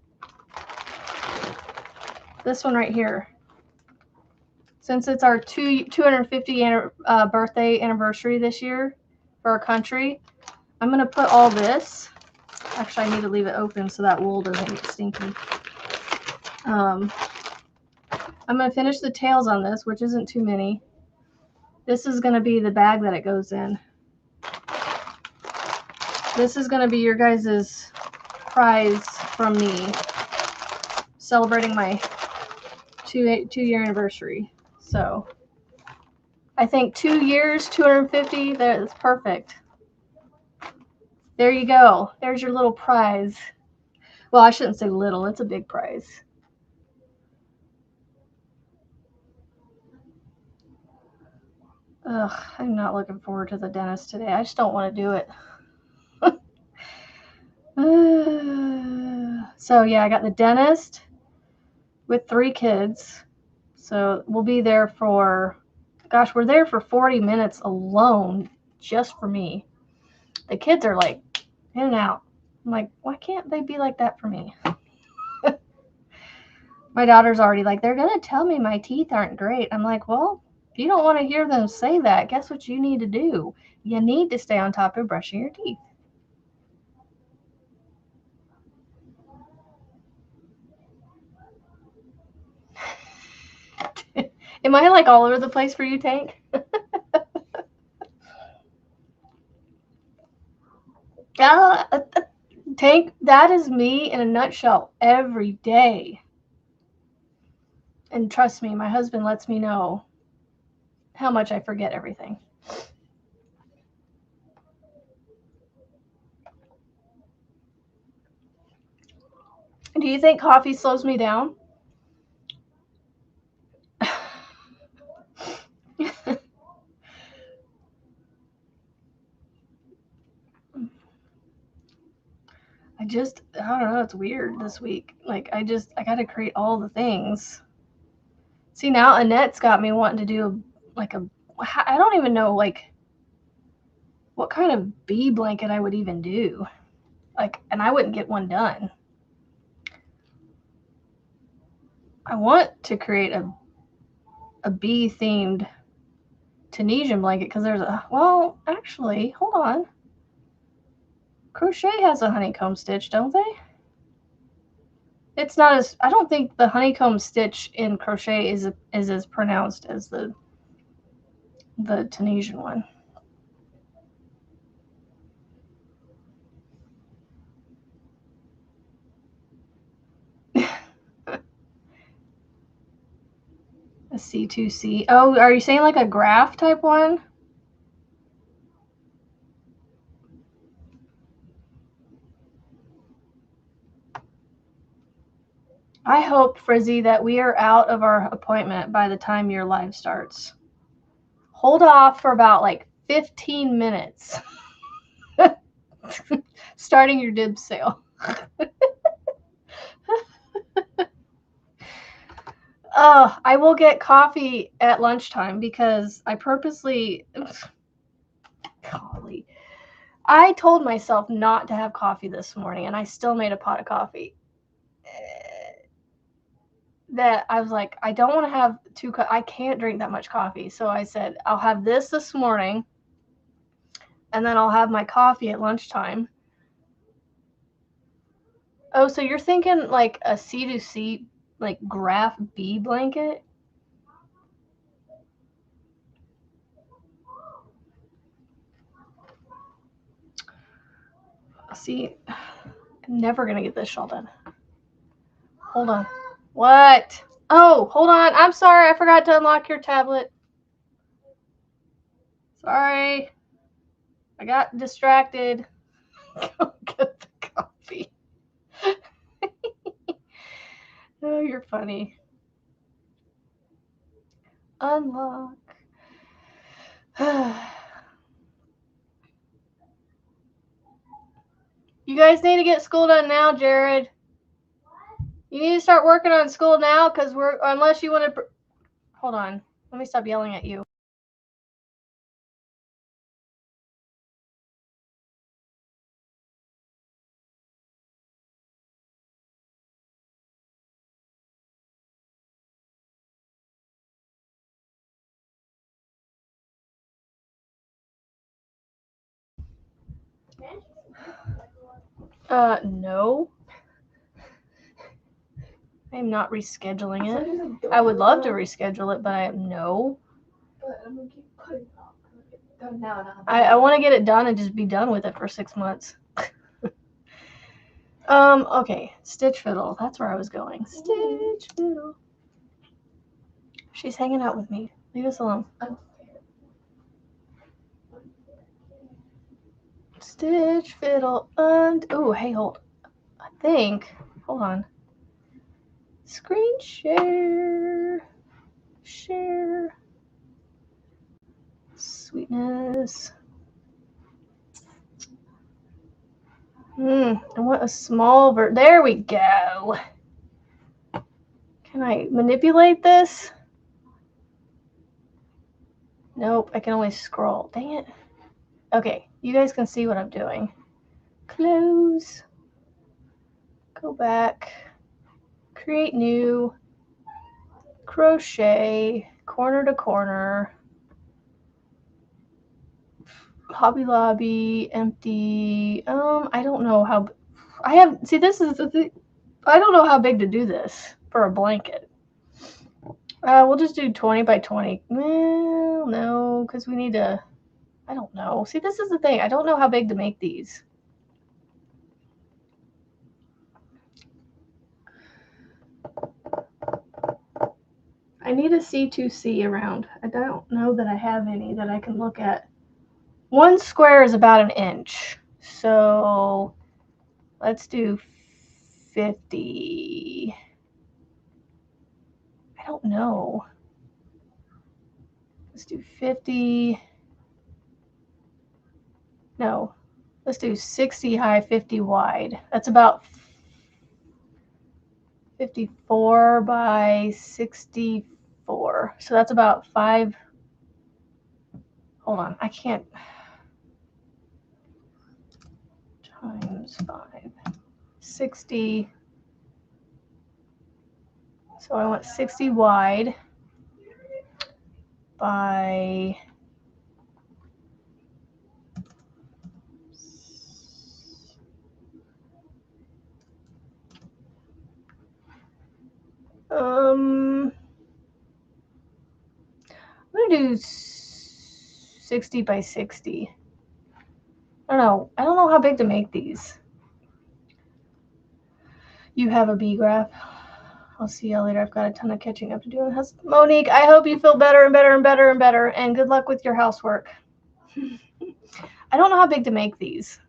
Speaker 1: This one right here. Since it's our 250th birthday anniversary this year for our country, I'm going to put all this. Actually, I need to leave it open so that wool doesn't get stinky. I'm going to finish the tails on this, which isn't too many. This is going to be the bag that it goes in. This is going to be your guys' prize from me, celebrating my 2-year anniversary. So I think 2 years, 250, that's perfect. There you go. There's your little prize. Well, I shouldn't say little. It's a big prize. Ugh, I'm not looking forward to the dentist today. I just don't want to do it. So yeah, I got the dentist with 3 kids. So we'll be there for, gosh, we're there for 40 minutes alone just for me. The kids are like in and out. I'm like, why can't they be like that for me? My daughter's already like, they're going to tell me my teeth aren't great. I'm like, well, if you don't want to hear them say that, guess what you need to do? You need to stay on top of brushing your teeth. Am I like all over the place for you, Tank? Tank, that is me in a nutshell every day. And trust me, my husband lets me know how much I forget everything. Do you think coffee slows me down? I don't know, it's weird this week. Like, I got to create all the things. See, now Annette's got me wanting to do I don't even know, like, what kind of bee blanket I would even do. Like, and I wouldn't get one done. I want to create a bee themed Tunisian blanket because there's a, well, actually, hold on. Crochet has a honeycomb stitch, don't they? It's not as, I don't think the honeycomb stitch in Crochet is as pronounced as the Tunisian one. A C2C. Oh, are you saying like a graph type one? I hope, Frizzy, that we are out of our appointment by the time your live starts. Hold off for about like 15 minutes. Starting your dibs sale. I will get coffee at lunchtime because I purposely, golly, I told myself not to have coffee this morning and I still made a pot of coffee. That I was like, I don't want to have I can't drink that much coffee. So I said, I'll have this morning and then I'll have my coffee at lunchtime. Oh, so you're thinking like a C2C, like graph bee blanket? See, I'm never going to get this shawl done. Hold on. What? Oh, hold on. I'm sorry. I forgot to unlock your tablet. Sorry. I got distracted. Go get the coffee. Oh, you're funny. Unlock. You guys need to get school done now, Jared. You need to start working on school now because unless you want to, hold on. Let me stop yelling at you. No. I'm not rescheduling it. I would love to reschedule it, but no. I'm gonna keep putting it off. I want to get it done and just be done with it for 6 months. Okay. Stitch Fiddle. That's where I was going. Stitch Fiddle. She's hanging out with me. Leave us alone. Stitch Fiddle and oh, hey, hold. I think. Hold on. Screen share. Share. Sweetness. I want a small there we go. Can I manipulate this? Nope, I can only scroll. Dang it. Okay, you guys can see what I'm doing. Close. Go back. Create new. Crochet. Corner to corner. Hobby Lobby. Empty. I don't know how. See, this is the thing. I don't know how big to do this for a blanket. We'll just do 20 by 20. Well, no, because we need to, I don't know. See, this is the thing. I don't know how big to make these. I need a C2C around. I don't know that I have any that I can look at. 1 square is about 1 inch. So let's do 50. I don't know. Let's do 50. No, let's do 60 high, 50 wide. That's about 54 by 64. So that's about 5. Hold on, I can't. times 5. 60. So I want 60 wide by I'm gonna do 60 by 60. I don't know how big to make these. You have a B graph. I'll see you later. I've got a ton of catching up to do. Monique, I hope you feel better and better and better and better, and good luck with your housework. I don't know how big to make these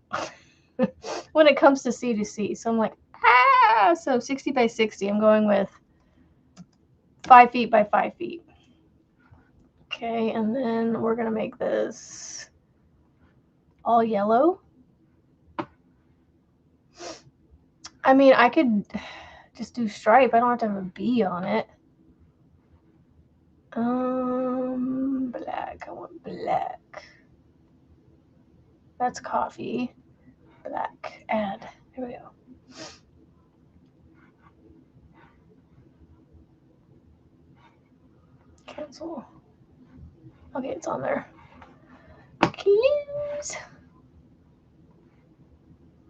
Speaker 1: when it comes to C2C. So I'm like, so 60 by 60. I'm going with 5 feet by 5 feet. Okay, and then we're gonna make this all yellow. I mean, I could just do stripe. I don't have to have a B on it. Black. I want black. That's coffee. Black. Add. Here we go. Cancel. Okay, it's on there. Close.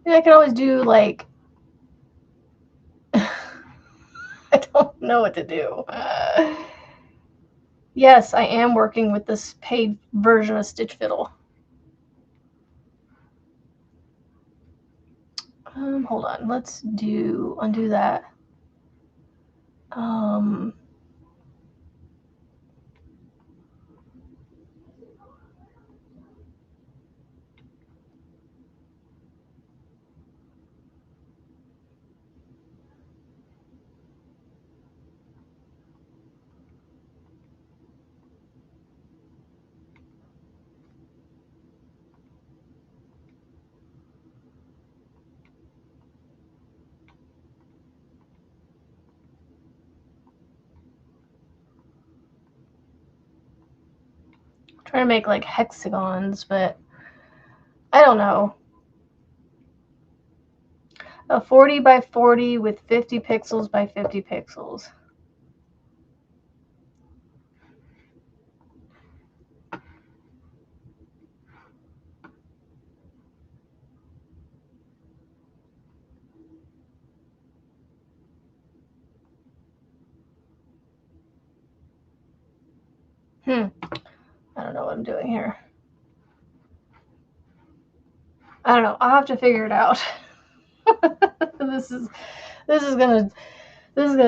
Speaker 1: I can always do like I don't know what to do. Yes, I am working with this paid version of Stitch Fiddle. Hold on. Let's undo that. Trying to make like hexagons, but I don't know. A 40 by 40 with 50 pixels by 50 pixels. I don't know what I'm doing here. I don't know. I'll have to figure it out. This is gonna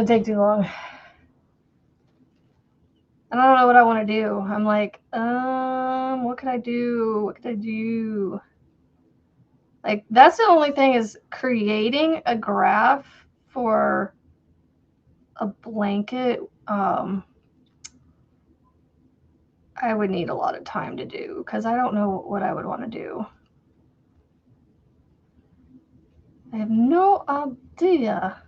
Speaker 1: take too long. I don't know what I want to do. I'm like, what could I do? What could I do? Like, that's the only thing is creating a graph for a blanket. I would need a lot of time to do because I don't know what I would want to do. I have no idea.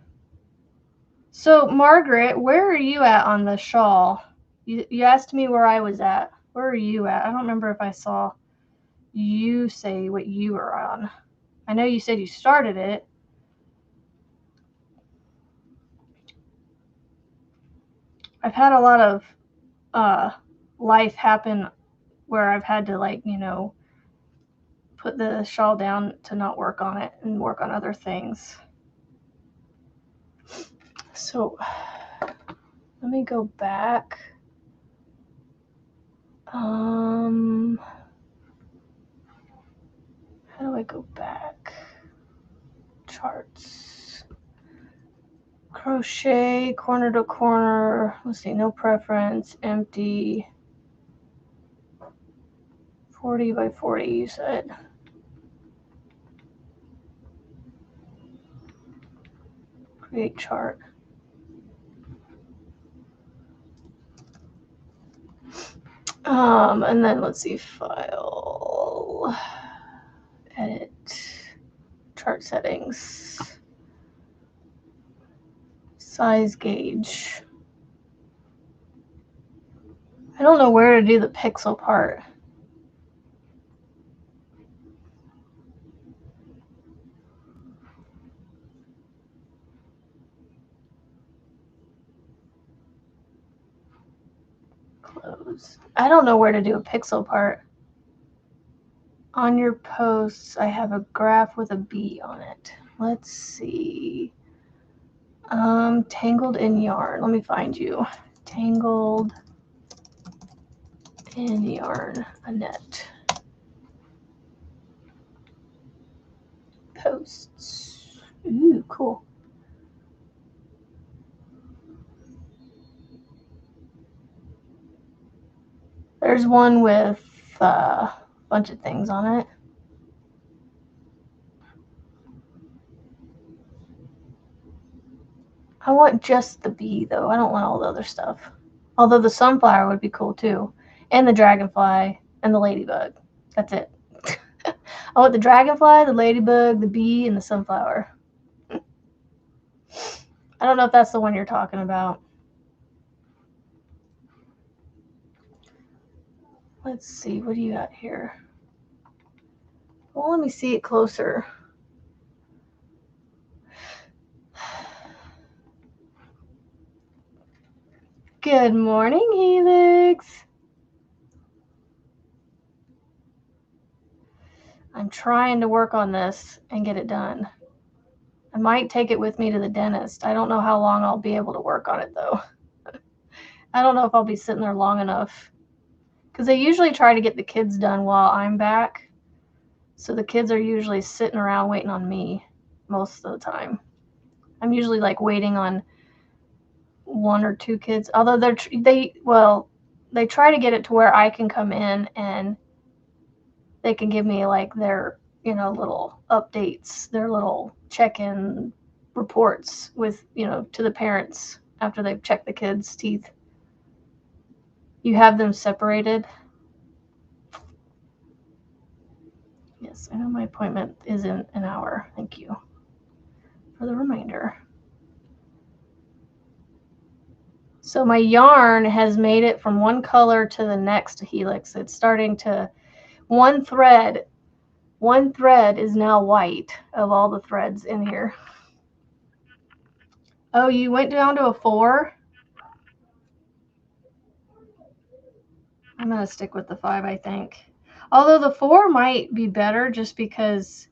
Speaker 1: So, Margaret, where are you at on the shawl? You asked me where I was at. Where are you at? I don't remember if I saw you say what you were on. I know you said you started it. I've had a lot of life happen where I've had to, like, you know, put the shawl down to not work on it and work on other things. So let me go back. How do I go back? Charts. Crochet, corner to corner. Let's see, no preference, empty. 40 by 40, you said. Create chart. And then let's see, file, edit, chart settings, size gauge. I don't know where to do the pixel part. rows. I don't know where to do a pixel part. On your posts, I have a graph with a B on it. Let's see. Tangled in yarn. Let me find you. Tangled in yarn, Annette. Posts. Ooh, cool. There's one with a bunch of things on it. I want just the bee, though. I don't want all the other stuff. Although the sunflower would be cool, too. And the dragonfly and the ladybug. That's it. I want the dragonfly, the ladybug, the bee, and the sunflower. I don't know if that's the one you're talking about. Let's see. What do you got here? Well, let me see it closer. Good morning, Helix. I'm trying to work on this and get it done. I might take it with me to the dentist. I don't know how long I'll be able to work on it, though. I don't know if I'll be sitting there long enough. Because they usually try to get the kids done while I'm back. So the kids are usually sitting around waiting on me most of the time. I'm usually like waiting on one or two kids. Although they try to get it to where I can come in and they can give me like their, little updates, their little check-in reports with, to the parents after they've checked the kids' teeth. You have them separated. Yes, I know my appointment is in an hour. Thank you for the reminder. So my yarn has made it from one color to the next helix. It's starting to, one thread is now white of all the threads in here. Oh, you went down to a 4? I'm going to stick with the 5, I think. Although the 4 might be better just because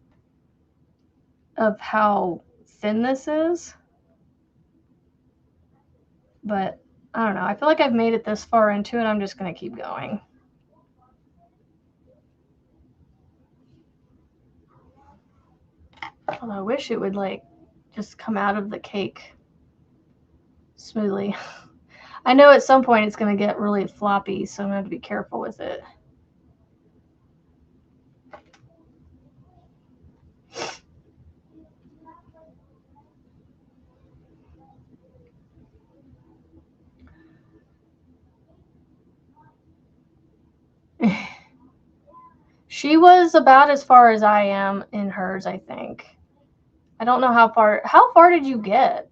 Speaker 1: of how thin this is. But I don't know. I feel like I've made it this far into it. I'm just going to keep going. Although I wish it would like just come out of the cake smoothly. I know at some point it's going to get really floppy, so I'm going to have to be careful with it. She was about as far as I am in hers, I think. I don't know how far did you get?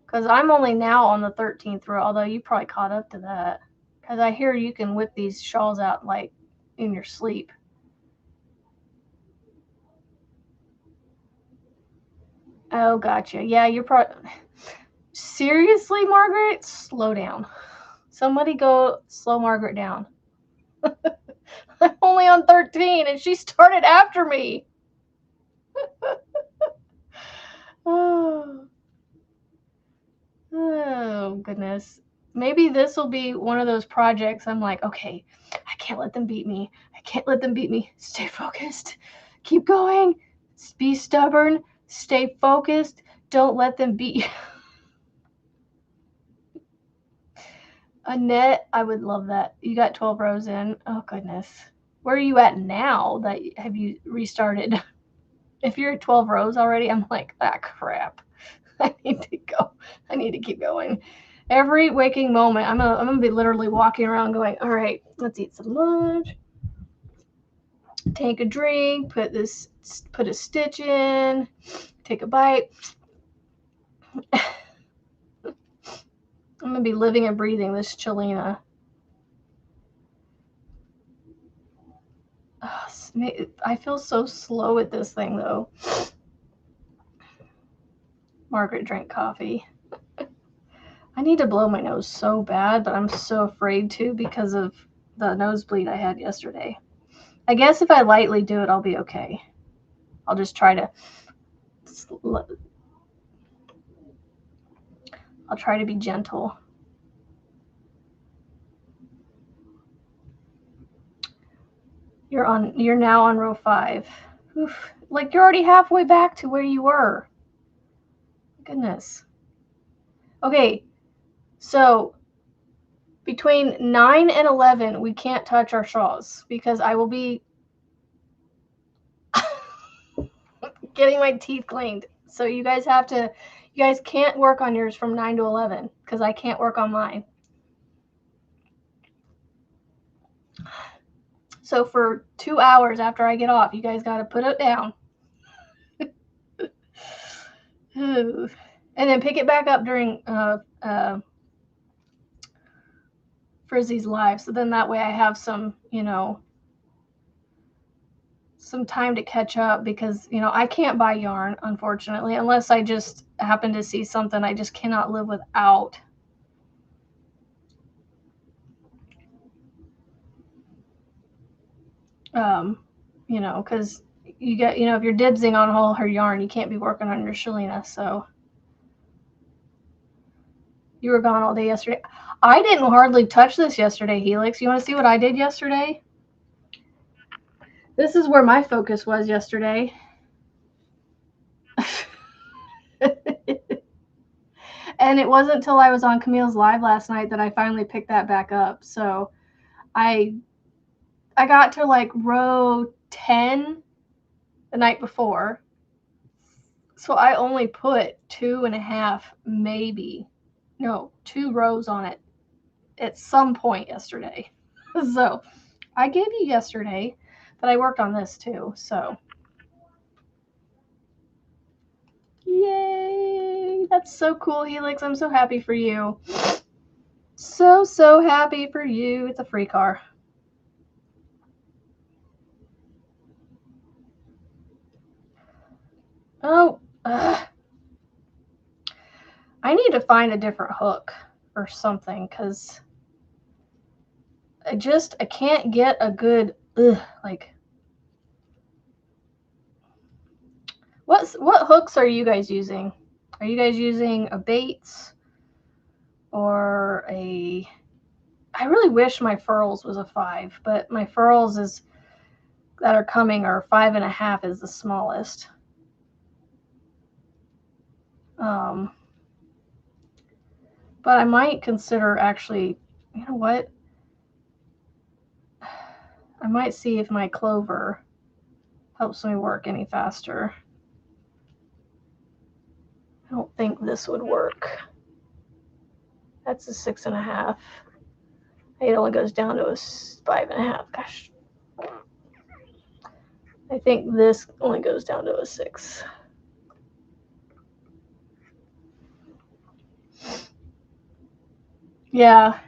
Speaker 1: Because I'm only now on the 13th row, although you probably caught up to that. Because I hear you can whip these shawls out like in your sleep. Oh, gotcha. Yeah, you're probably... Seriously, Margaret? Slow down. Somebody go slow Margaret down. I'm only on 13 and she started after me. Oh, goodness. Maybe this will be one of those projects I'm like, okay, I can't let them beat me. I can't let them beat me. Stay focused. Keep going. Be stubborn. Stay focused. Don't let them beat you. Annette, I would love that. You got 12 rows in. Oh, goodness. Where are you at now? Have you restarted? If you're at 12 rows already, I'm like, crap. I need to go. I need to keep going. Every waking moment, I'm gonna be literally walking around going, all right, let's eat some lunch, take a drink, put a stitch in, take a bite. I'm gonna be living and breathing this Chilena. I feel so slow at this thing though. Margaret drank coffee. I need to blow my nose so bad, but I'm so afraid to because of the nosebleed I had yesterday. I guess if I lightly do it, I'll be okay. I'll just try to be gentle. You're now on row 5. Oof. Like you're already halfway back to where you were. Goodness. Okay. So between 9 and 11, we can't touch our shawls because I will be getting my teeth cleaned. So you guys can't work on yours from 9 to 11 because I can't work on mine. So for 2 hours after I get off, you guys got to put it down. And then pick it back up during Frizzy's live. So then that way I have some, some time to catch up because, I can't buy yarn, unfortunately, unless I just happen to see something I just cannot live without. Because you get, if you're dibsing on all her yarn, you can't be working on your Shalina. So you were gone all day yesterday. I didn't hardly touch this yesterday, Helix. You want to see what I did yesterday? This is where my focus was yesterday. And it wasn't until I was on Camille's live last night that I finally picked that back up. So I got to like row 10 the night before. So I only put 2.5, maybe, no, 2 rows on it at some point yesterday. So I gave you yesterday, but I worked on this too. So yay, that's so cool, Helix. I'm so happy for you. So happy for you. It's a free car. Oh, I need to find a different hook or something because I can't get a good, like, what hooks are you guys using? Are you guys using a Bates or a, I really wish my furls was a 5, but my furls that are coming are 5.5 is the smallest. But I might consider actually, you know what? I might see if my clover helps me work any faster. I don't think this would work. That's a 6.5. It only goes down to a 5.5. Gosh. I think this only goes down to a 6. Yeah.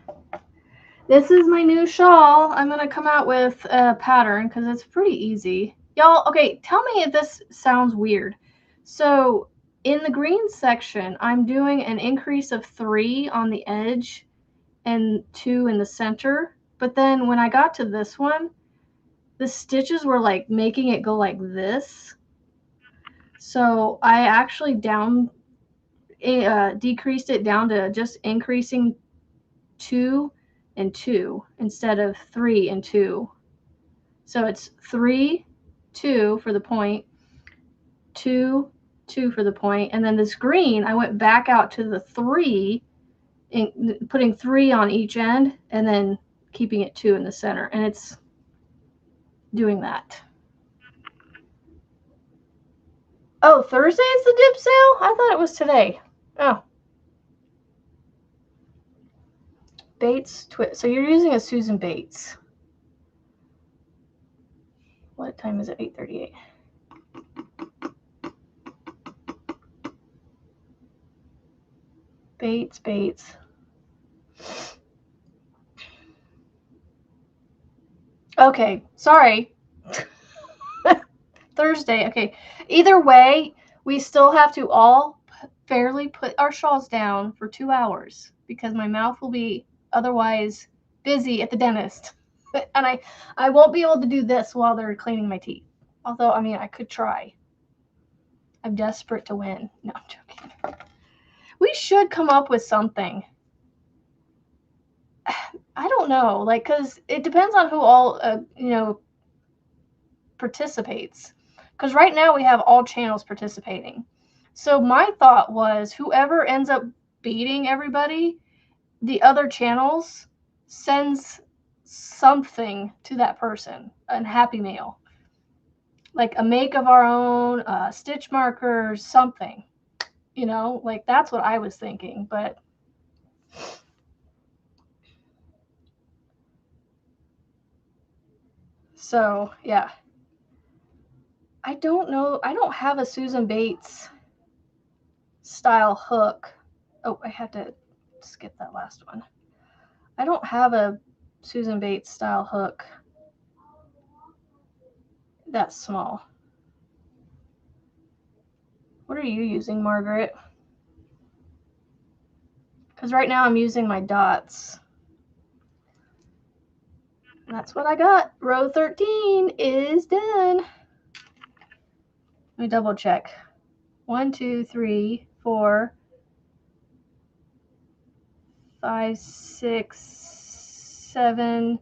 Speaker 1: This is my new shawl. I'm going to come out with a pattern because it's pretty easy. Y'all, okay, tell me if this sounds weird. So in the green section, I'm doing an increase of 3 on the edge and 2 in the center. But then when I got to this one, the stitches were like making it go like this. So I actually decreased it down to just increasing 2 and 2 instead of 3 and 2. So it's 3, 2 for the point, 2, 2 for the point, and then this green, I went back out to the 3, putting 3 on each end, and then keeping it 2 in the center, and it's doing that. Oh, Thursday is the dip sale? I thought it was today. Oh. Bates, so you're using a Susan Bates. What time is it? 8:38. Bates. Okay, sorry. Thursday. Okay. Either way, we still have to all fairly put our shawls down for 2 hours because my mouth will be otherwise busy at the dentist. And I won't be able to do this while they're cleaning my teeth. Although, I mean, I could try. I'm desperate to win. No, I'm joking. We should come up with something. I don't know, like, because it depends on who all, participates. Because right now we have all channels participating. So my thought was whoever ends up beating everybody, the other channels sends something to that person, a Happy Meal. Like a make of our own, stitch markers, something. Like that's what I was thinking, but so yeah. I don't know. I don't have a Susan Bates style hook. Oh, I had to skip that last one. I don't have a Susan Bates style hook that small. What are you using, Margaret? Because right now I'm using my dots. That's what I got. Row 13 is done. Let me double check. 1, 2, 3, 4, 5, 6, 7,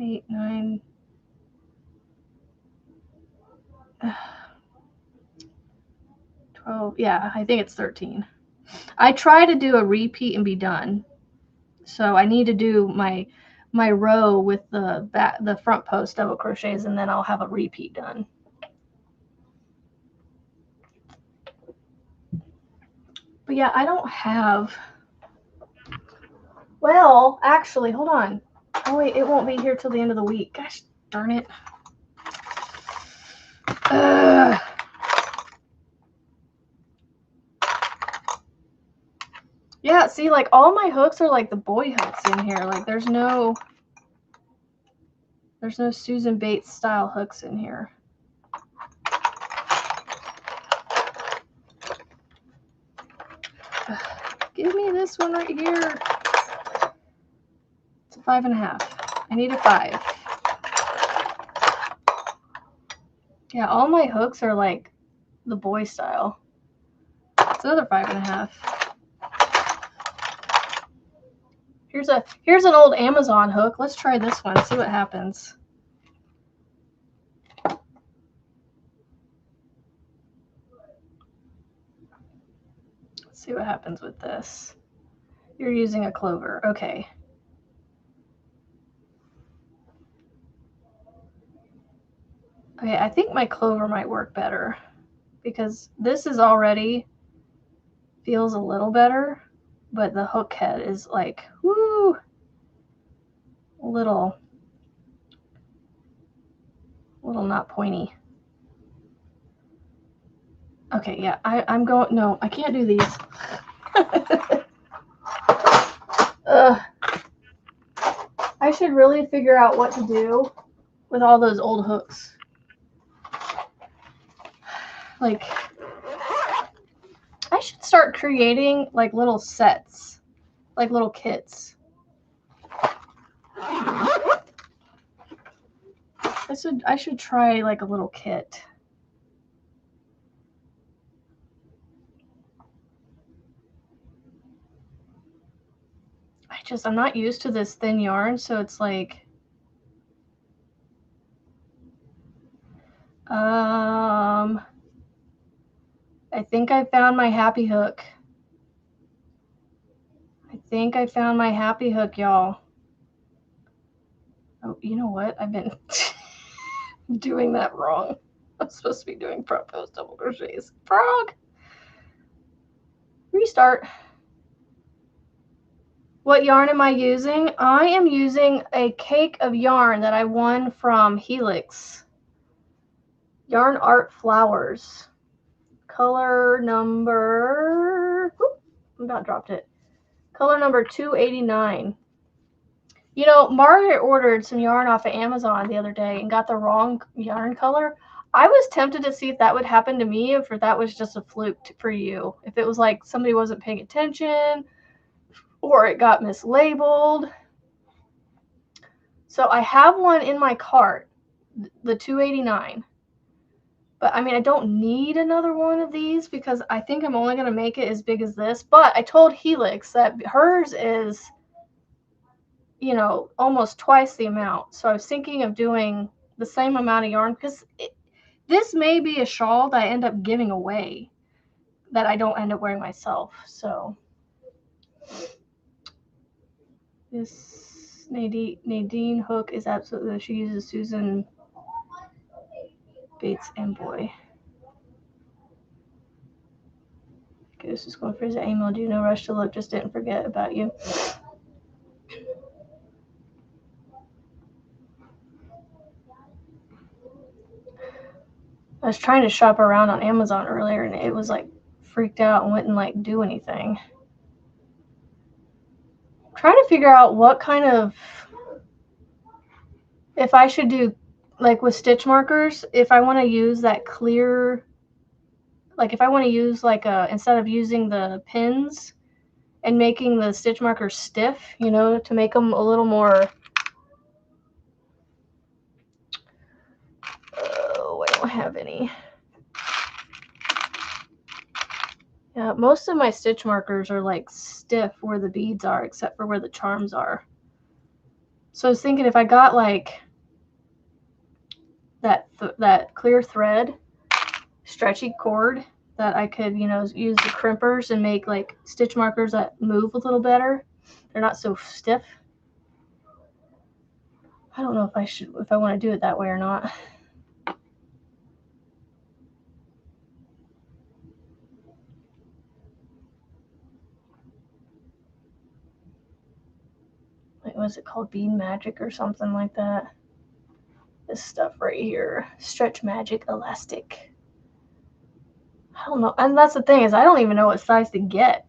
Speaker 1: 8, 9. 12. Yeah, I think it's 13. I try to do a repeat and be done. So I need to do my row with the front post double crochets, and then I'll have a repeat done. But yeah, I don't have. Well, actually, hold on. Oh wait, it won't be here till the end of the week. Gosh darn it. Yeah, see, like all my hooks are like the boy hooks in here. Like there's no Susan Bates style hooks in here. Give me this one right here. It's a 5.5. I need a 5. Yeah, all my hooks are like the boy style. It's another 5.5. Here's an old Amazon hook. Let's try this one. See what happens. Let's see what happens with this. You're using a clover. Okay. Okay, I think my clover might work better because this is already feels a little better, but the hook head is like, woo, a little not pointy. Okay, yeah, I'm going, no, I can't do these. I should really figure out what to do with all those old hooks. Like, I should start creating like little sets, like little kits. I should try like a little kit. I'm not used to this thin yarn, so it's like, I think I found my happy hook. Y'all. Oh, you know what? I've been doing that wrong. I'm supposed to be doing front post double crochets. Frog! Restart. What yarn am I using? I am using a cake of yarn that I won from Helix. Yarn Art Flowers. Color number... Whoop, I about dropped it. Color number 289. You know, Margaret ordered some yarn off of Amazon the other day and got the wrong yarn color. I was tempted to see if that would happen to me, if that was just a fluke for you. If it was like somebody wasn't paying attention or it got mislabeled. So I have one in my cart, the 289. But I mean, I don't need another one of these because I think I'm only going to make it as big as this. But I told Helix that hers is, you know, almost twice the amount. So I was thinking of doing the same amount of yarn because this may be a shawl that I end up giving away that I don't end up wearing myself. So this Nadine hook is absolutely, she uses Susan Bates and Boy. Okay, this is going for his email. Do no rush to look, just didn't forget about you. I was trying to shop around on Amazon earlier and it was like freaked out and wouldn't like do anything. I'm trying to figure out what kind of, if I should do like with stitch markers, if I want to use that clear, like if I want to use like instead of using the pins and making the stitch markers stiff, you know, to make them a little more, oh, I don't have any. Yeah, most of my stitch markers are like stiff where the beads are, except for where the charms are. So I was thinking if I got like that clear thread, stretchy cord, that I could, you know, use the crimpers and make like stitch markers that move a little better. They're not so stiff. I don't know if I want to do it that way or not. Like, what's it called? Bead Magic or something like that. This stuff right here, Stretch Magic Elastic. I don't know, and that's the thing is I don't even know what size to get.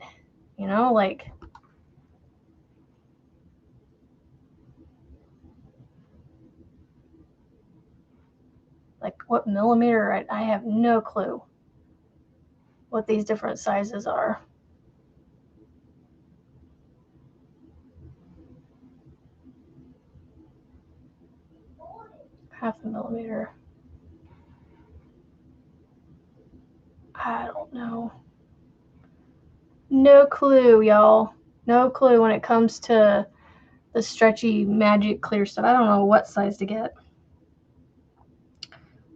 Speaker 1: You know, like what millimeter. I have no clue what these different sizes are. Half a millimeter. I don't know. No clue, y'all. No clue when it comes to the stretchy magic clear stuff. I don't know what size to get.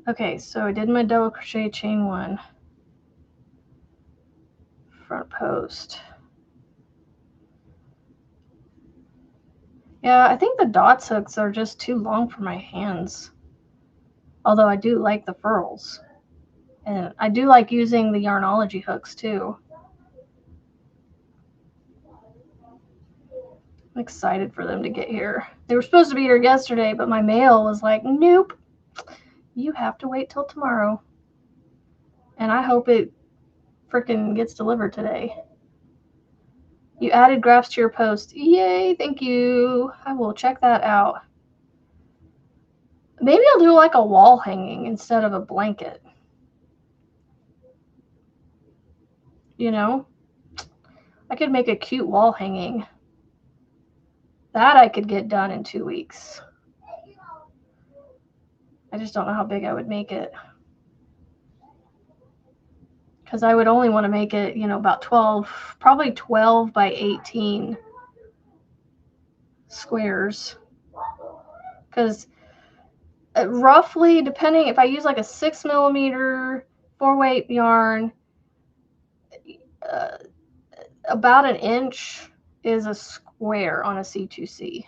Speaker 1: Okay, so I did my double crochet chain one. Front post. Yeah, I think the dots hooks are just too long for my hands. Although I do like the furls. And I do like using the Yarnology hooks too. I'm excited for them to get here. They were supposed to be here yesterday, but my mail was like, nope, you have to wait till tomorrow. And I hope it frickin' gets delivered today. You added graphs to your post. Yay, thank you. I will check that out. Maybe I'll do like a wall hanging instead of a blanket. You know? I could make a cute wall hanging. That I could get done in 2 weeks. I just don't know how big I would make it. Because I would only want to make it, you know, about 12, probably 12 by 18 squares. Because roughly, depending, if I use like a 6 millimeter 4-weight yarn, about an inch is a square on a C2C.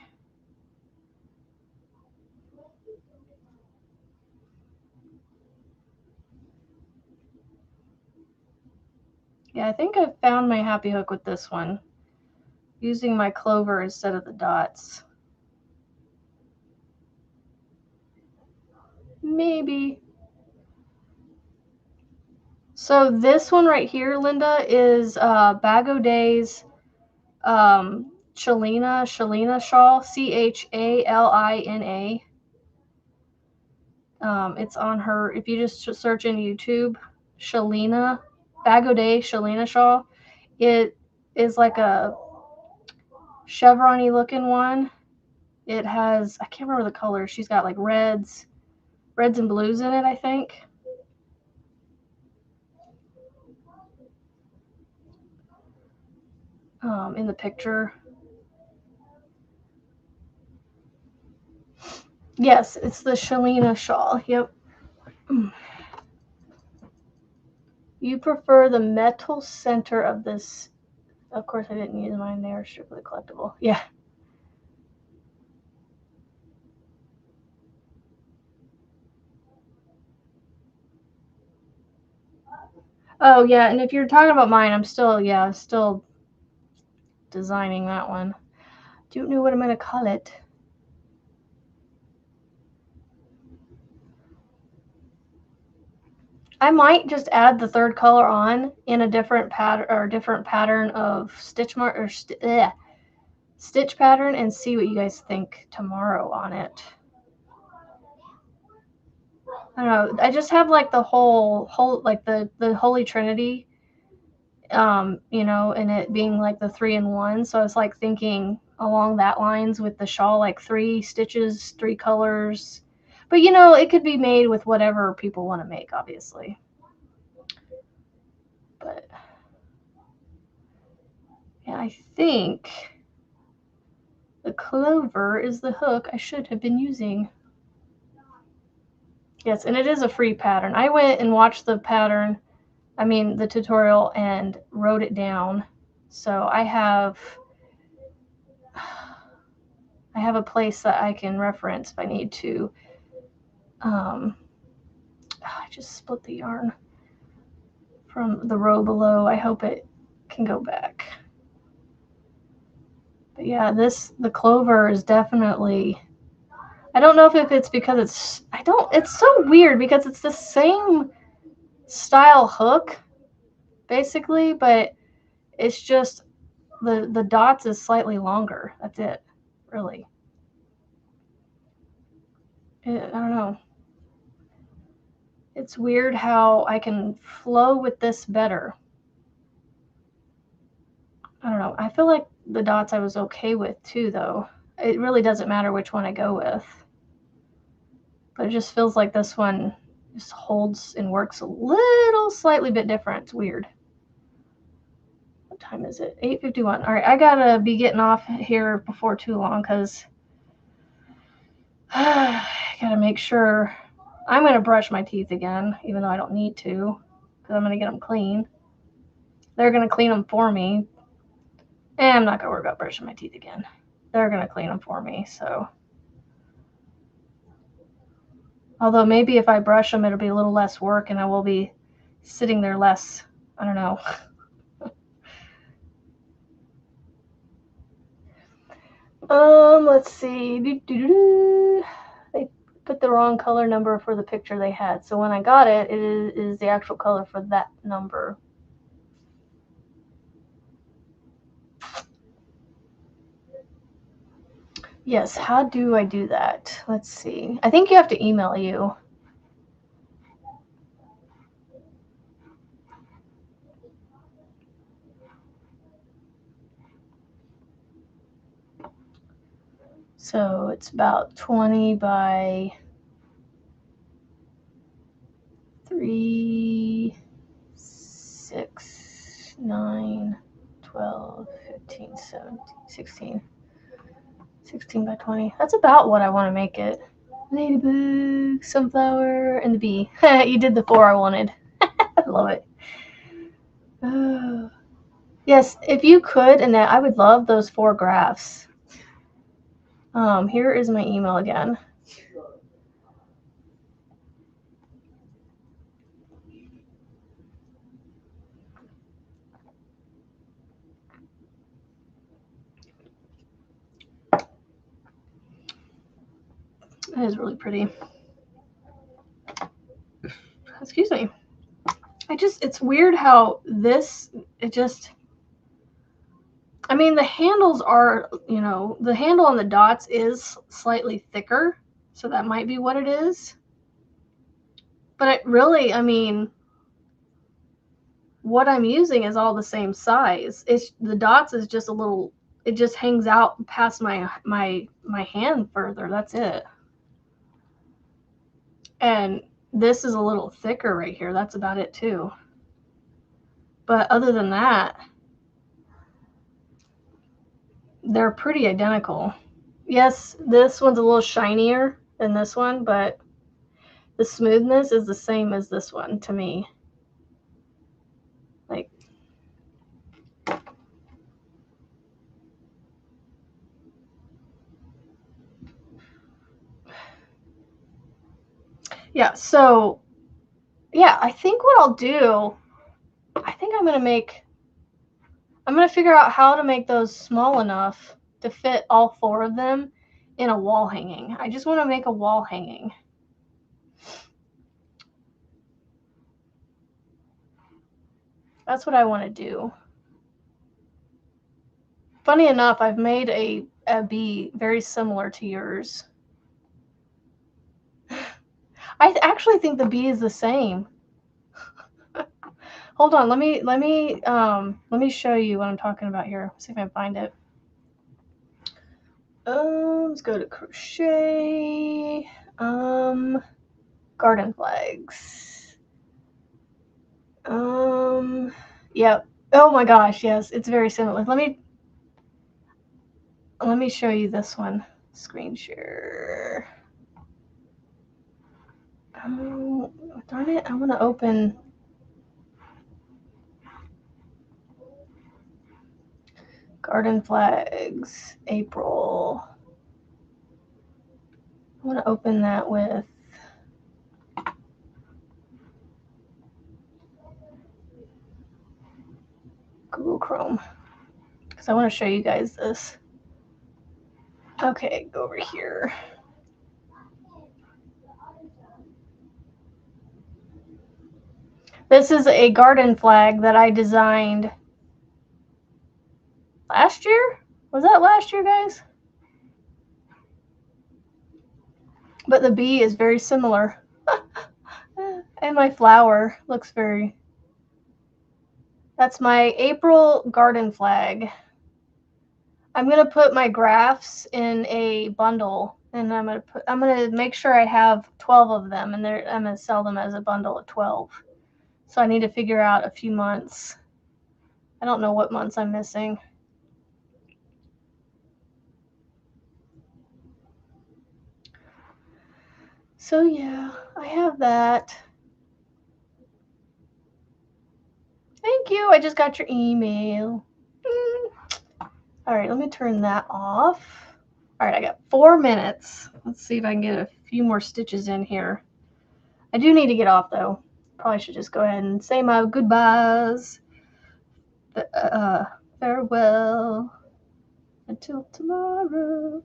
Speaker 1: Yeah, I think I found my happy hook with this one, using my clover instead of the dots. Maybe. So this one right here, Linda, is Bag O' Day's Chalina shawl, Chalina. It's on her, if you just search in YouTube, Shalina, Bag O' Day Shalina shawl. It is like a chevron-y looking one. It has, I can't remember the colors. She's got like reds and blues in it, I think. In the picture. Yes, it's the Shalina shawl. Yep. You prefer the metal center of this. Of course, I didn't use mine. They are strictly collectible. Yeah. Oh, yeah. And if you're talking about mine, I'm still designing that one. Don't know what I'm going to call it. I might just add the third color on in a different pattern of stitch pattern and see what you guys think tomorrow on it. I don't know. I just have like the whole like the Holy Trinity, you know, and it being like the 3-in-1. So I was like thinking along that lines with the shawl, like 3 stitches, 3 colors. But you know, it could be made with whatever people want to make, obviously. But yeah, I think the clover is the hook I should have been using. Yes, and it is a free pattern. I went and watched the pattern, the tutorial, and wrote it down. So I have a place that I can reference if I need to. I just split the yarn from the row below. I hope it can go back. But yeah, the clover is definitely, I don't know if it's because it's so weird because it's the same style hook basically, but it's just the dots is slightly longer. That's it, really. I don't know. It's weird how I can flow with this better. I don't know. I feel like the dots I was okay with too, though. It really doesn't matter which one I go with. But it just feels like this one just holds and works a little slightly bit different. It's weird. What time is it? 8:51. All right, I gotta be getting off here before too long because I gotta make sure. I'm gonna brush my teeth again, even though I don't need to, because I'm gonna get them clean. They're gonna clean them for me. And I'm not gonna worry about brushing my teeth again. They're gonna clean them for me, so. Although maybe if I brush them, it'll be a little less work and I will be sitting there less. I don't know. Let's see. They put the wrong color number for the picture they had. So when I got it, it is the actual color for that number. Yes, how do I do that? Let's see. I think you have to email you. So it's about 20 by 3, 6, 9, 12, 15, 17, 16. 16 by 20. That's about what I want to make it. Ladybug, sunflower, and the bee. You did the 4 I wanted. I love it. Yes, if you could, Annette, I would love those 4 graphs. Here is my email again. That is really pretty. Excuse me. It's weird how this, the handles are, the handle on the dots is slightly thicker, so that might be what it is. But it really, I mean, what I'm using is all the same size. It's the dots is just a little, it just hangs out past my hand further. That's it. And this is a little thicker right here. That's about it too. But other than that, they're pretty identical. Yes, this one's a little shinier than this one, but the smoothness is the same as this one to me. Like, yeah, so yeah, I think what I'll do, I think I'm gonna figure out how to make those small enough to fit all 4 of them in a wall hanging. I just want to make a wall hanging. That's what I want to do. Funny enough, I've made a bee very similar to yours. I actually think the bee is the same. Hold on, let me show you what I'm talking about here. Let's see if I can find it. Let's go to crochet. Garden flags. Yep. Oh my gosh, yes, it's very similar. Let me show you this one. Screen share. Oh, darn it, I want to open Garden Flags, April. I want to open that with Google Chrome because I want to show you guys this. Okay, go over here. This is a garden flag that I designed last year. Was that last year, guys? But the bee is very similar. And my flower looks very... That's my April garden flag. I'm going to put my graphs in a bundle, and I'm going to make sure I have 12 of them, and I'm going to sell them as a bundle of 12. So I need to figure out a few months. I don't know what months I'm missing. So yeah, I have that. Thank you. I just got your email. All right, let me turn that off. All right, I got 4 minutes. Let's see if I can get a few more stitches in here. I do need to get off though. Probably should just go ahead and say my goodbyes. Farewell until tomorrow.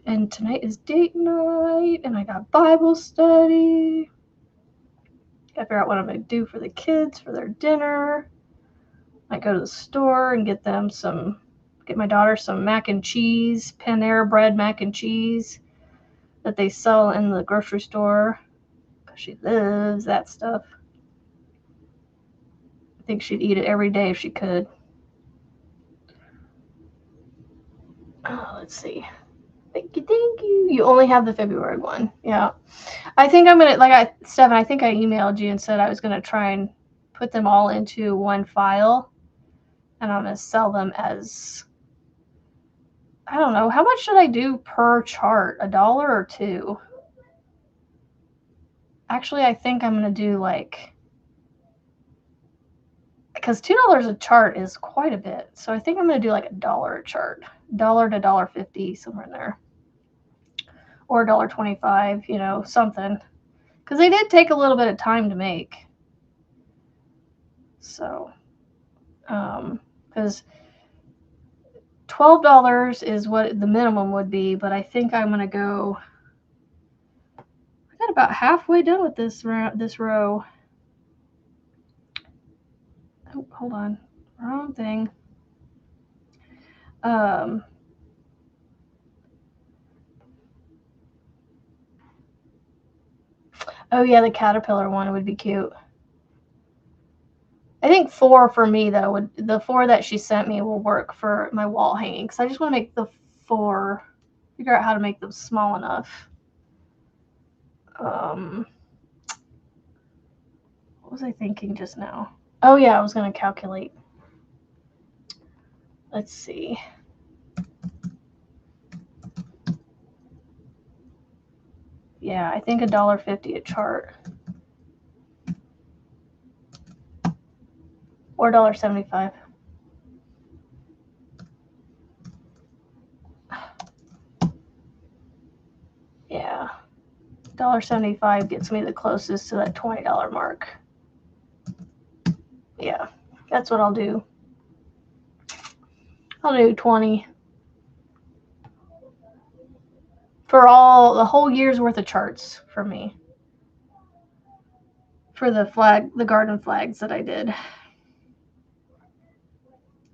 Speaker 1: And tonight is date night, and I got Bible study. Gotta figure out what I'm gonna do for the kids for their dinner. I go to the store and get my daughter some mac and cheese, Panera Bread mac and cheese that they sell in the grocery store because she loves that stuff. I think she'd eat it every day if she could. Oh, let's see. Thank you. You only have the February one. Yeah. I think I'm gonna, Stephen, I think I emailed you and said I was gonna try and put them all into one file, and I'm gonna sell them as, I don't know, how much should I do per chart? $1 or $2? Actually, I think I'm gonna do because $2 a chart is quite a bit. So I think I'm gonna do like $1 a chart, $1 to $1.50, somewhere in there, or $1.25, you know, something. Because they did take a little bit of time to make. So, because $12 is what the minimum would be, but I think I'm gonna go. I got about halfway done with this row. Oh, hold on, wrong thing. Oh yeah, the caterpillar one would be cute. I think 4 for me though. The 4 that she sent me will work for my wall hanging. Because I just want to make the 4, figure out how to make them small enough. What was I thinking just now? Oh yeah, I was going to calculate. Let's see. Yeah, I think $1.50 a chart. Or $1.75. Yeah. $1.75 gets me the closest to that $20 mark. Yeah, that's what I'll do. I'll do 20 for the whole year's worth of charts for me. For the garden flags that I did.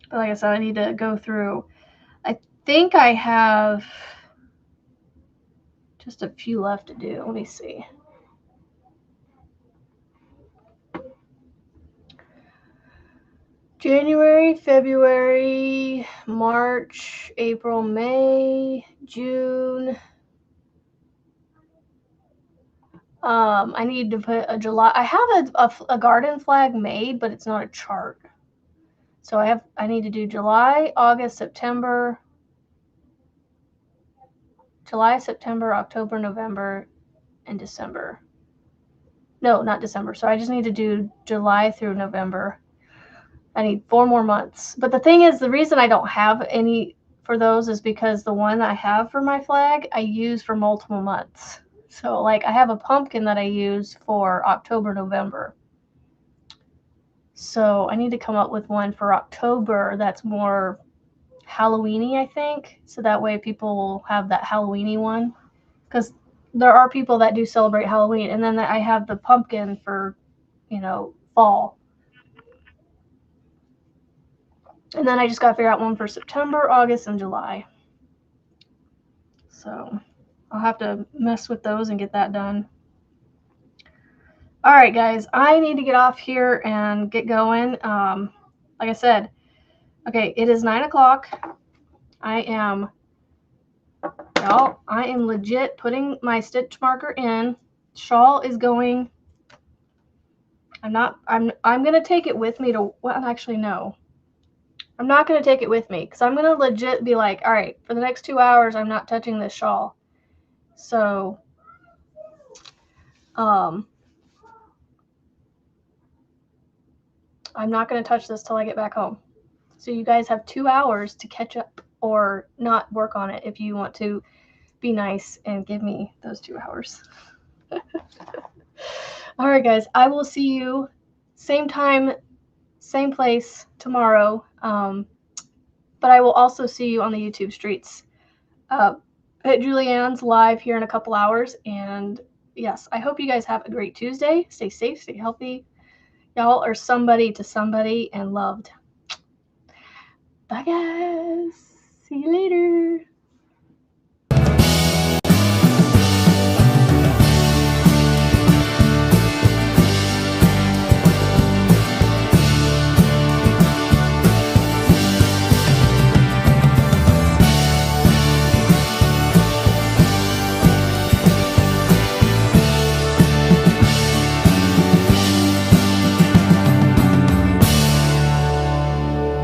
Speaker 1: But like I said, I need to go through. I think I have just a few left to do. Let me see. January, February, March, April, May, June. I need to put a July. I have a garden flag made, but it's not a chart. So I need to do July, August, September, October, November, and December. No, not December. So I just need to do July through November. I need 4 more months. But the thing is, the reason I don't have any for those is because the one I have for my flag, I use for multiple months. So like I have a pumpkin that I use for October, November. So I need to come up with one for October that's more Halloween-y, I think. So that way people will have that Halloween-y one. Because there are people that do celebrate Halloween. And then I have the pumpkin for, fall. And then I just got to figure out one for September, August, and July. So I'll have to mess with those and get that done. All right, guys, I need to get off here and get going. Like I said, okay, it is 9 o'clock. I am legit putting my stitch marker in. Shawl is going. I'm going to take it with me to, well, actually, no. I'm not going to take it with me because I'm going to legit be like, all right, for the next 2 hours, I'm not touching this shawl. So, I'm not going to touch this till I get back home. So you guys have 2 hours to catch up or not work on it if you want to be nice and give me those 2 hours. All right, guys, I will see you same time, same place tomorrow. But I will also see you on the YouTube streets. At Julianne's live here in a couple hours. And yes, I hope you guys have a great Tuesday. Stay safe, stay healthy. Y'all are somebody to somebody and loved. Bye, guys. See you later.